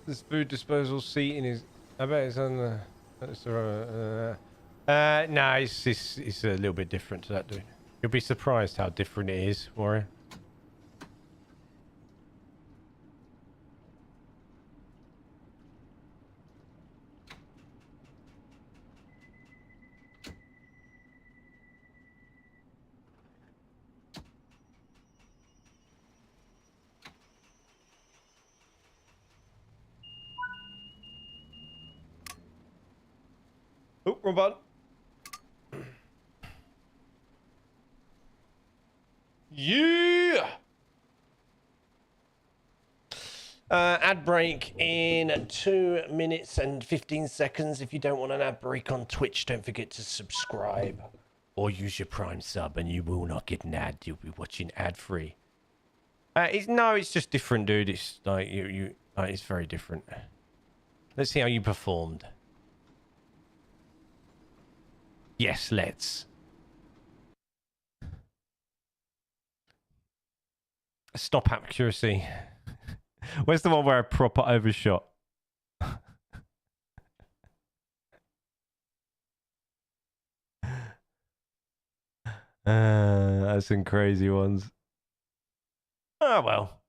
This food disposal seating is. I bet it's on the. No, it's a little bit different to that, dude. You'll be surprised how different it is, Warrior. Oh, wrong button. Yeah. Ad break in 2 minutes and 15 seconds. If you don't want an ad break on Twitch, don't forget to subscribe or use your Prime sub, and you will not get an ad. You'll be watching ad free. It's just different, dude. It's like it's very different. Let's see how you performed. Yes, let's. Stop accuracy. Where's the one where I proper overshot? That's some crazy ones. Oh well.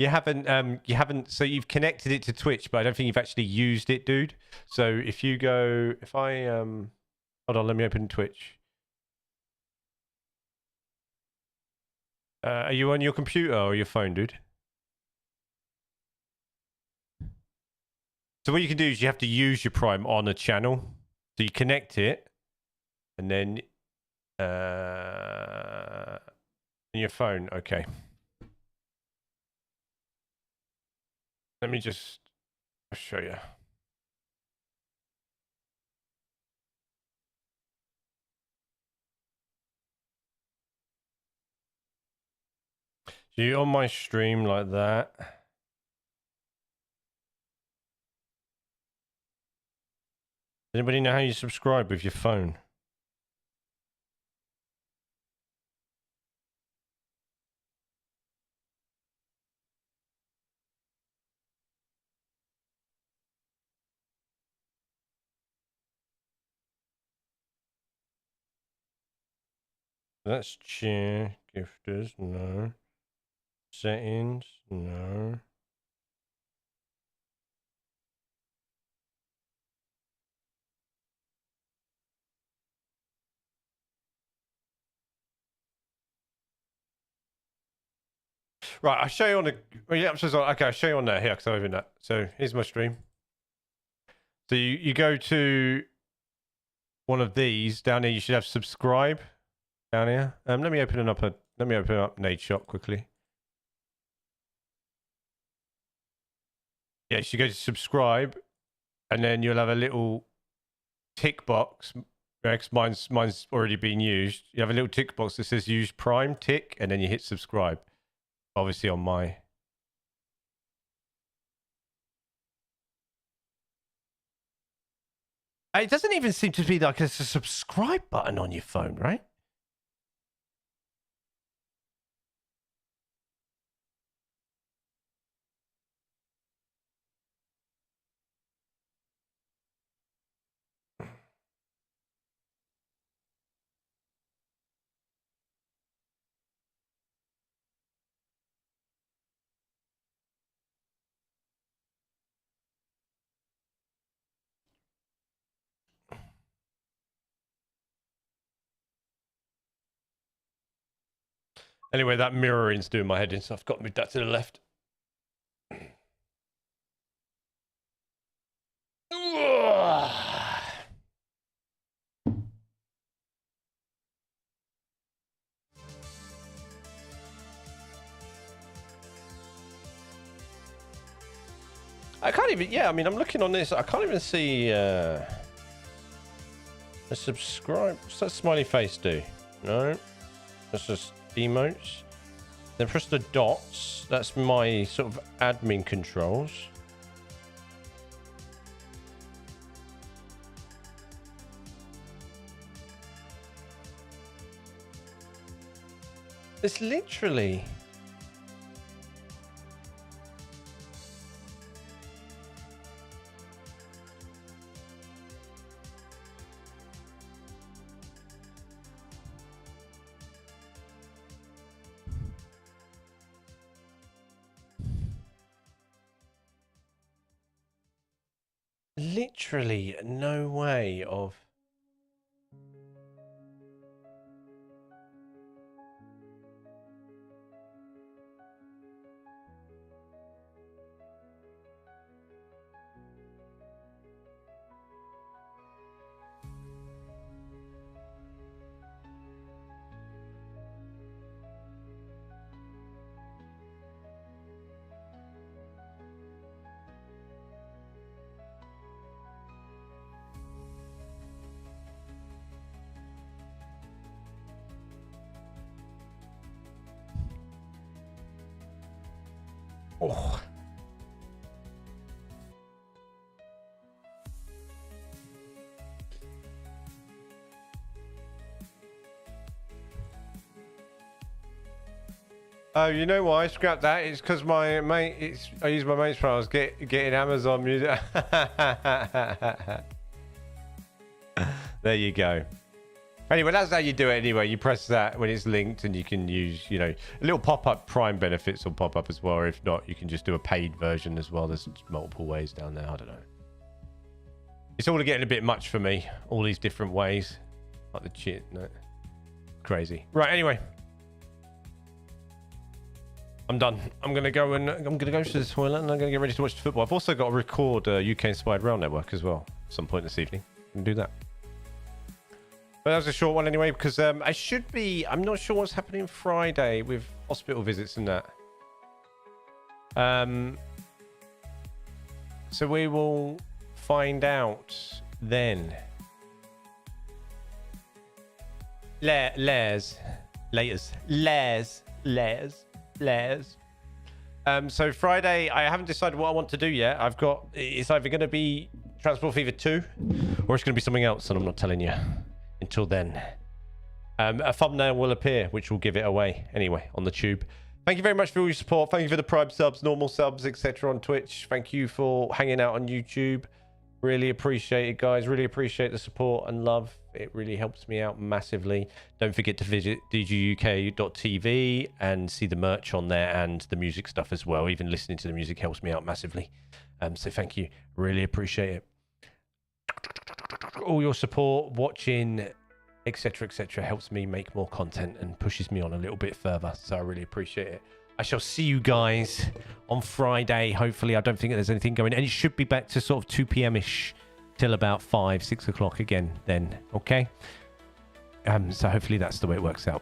You haven't, so you've connected it to Twitch, but I don't think you've actually used it, dude. So if you go, if I, hold on, let me open Twitch. Are you on your computer or your phone, dude? So what you can do is you have to use your Prime on a channel. So you connect it, and then, in your phone, okay. Let me just show you. So you're on my stream like that. Anybody know how you subscribe with your phone? That's cheer, gifters, no. Settings, no. Right, I'll show you on the. Oh, yeah, I'm so sorry. Okay, I'll show you on there here because I opened that. So here's my stream. So you go to one of these down here. You should have subscribe down here. Let me open up Nade Shop quickly. Yeah, so you go to subscribe, and then you'll have a little tick box. Rex, mine's already been used. You have a little tick box that says use Prime, tick, and then you hit subscribe. Obviously on my. It doesn't even seem to be like there's a subscribe button on your phone, right? Anyway, that mirroring's doing my head in, so I've got to move that to the left. I can't even, yeah, I mean, I'm looking on this. I can't even see a subscribe. What's that smiley face do? No, that's just emotes. Then press the dots. That's my sort of admin controls. It's literally... Literally no way of... Oh. Oh, you know why I scrapped that? It's because my mate. I use my mate's phone. I was getting Amazon music. There you go. Anyway, that's how you do it. Anyway, you press that when it's linked, and you can use, you know, a little pop-up. Prime benefits will pop up as well. Or if not, you can just do a paid version as well. There's multiple ways down there. I don't know. It's all getting a bit much for me. All these different ways, like the shit. No, crazy. Right. Anyway. I'm done. I'm gonna go to the toilet and I'm gonna get ready to watch the football. I've also got to record UK Inspired Rail Network as well at some point this evening. I'm gonna do that. But that was a short one anyway, because I should be. I'm not sure what's happening Friday with hospital visits and that. So we will find out then. Layers. So Friday, I haven't decided what I want to do yet. It's either going to be Transport Fever 2 or it's going to be something else, and I'm not telling you until then. A thumbnail will appear, which will give it away anyway on the tube. Thank you very much for all your support. Thank you for the Prime subs, normal subs, etc. on Twitch. Thank you for hanging out on YouTube. Really appreciate it, guys. Really appreciate the support and love. It really helps me out massively. Don't forget to visit dguk.tv and see the merch on there and the music stuff as well. Even listening to the music helps me out massively. So thank you. Really appreciate it. All your support, watching, etc., helps me make more content and pushes me on a little bit further. So I really appreciate it. I shall see you guys on Friday. Hopefully, I don't think there's anything going, and it should be back to sort of 2 p.m.-ish till about 5-6 o'clock again then. Okay. So hopefully that's the way it works out.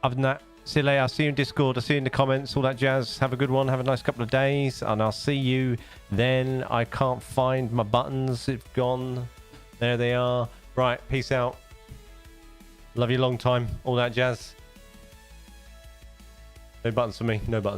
Other than that, see you later. I'll see you in Discord. I'll see you in the comments, all that jazz. Have a good one. Have a nice couple of days, and I'll see you then. I can't find my buttons. It's gone. There they are. Right. Peace out. Love you long time. All that jazz. No buttons for me. No buttons.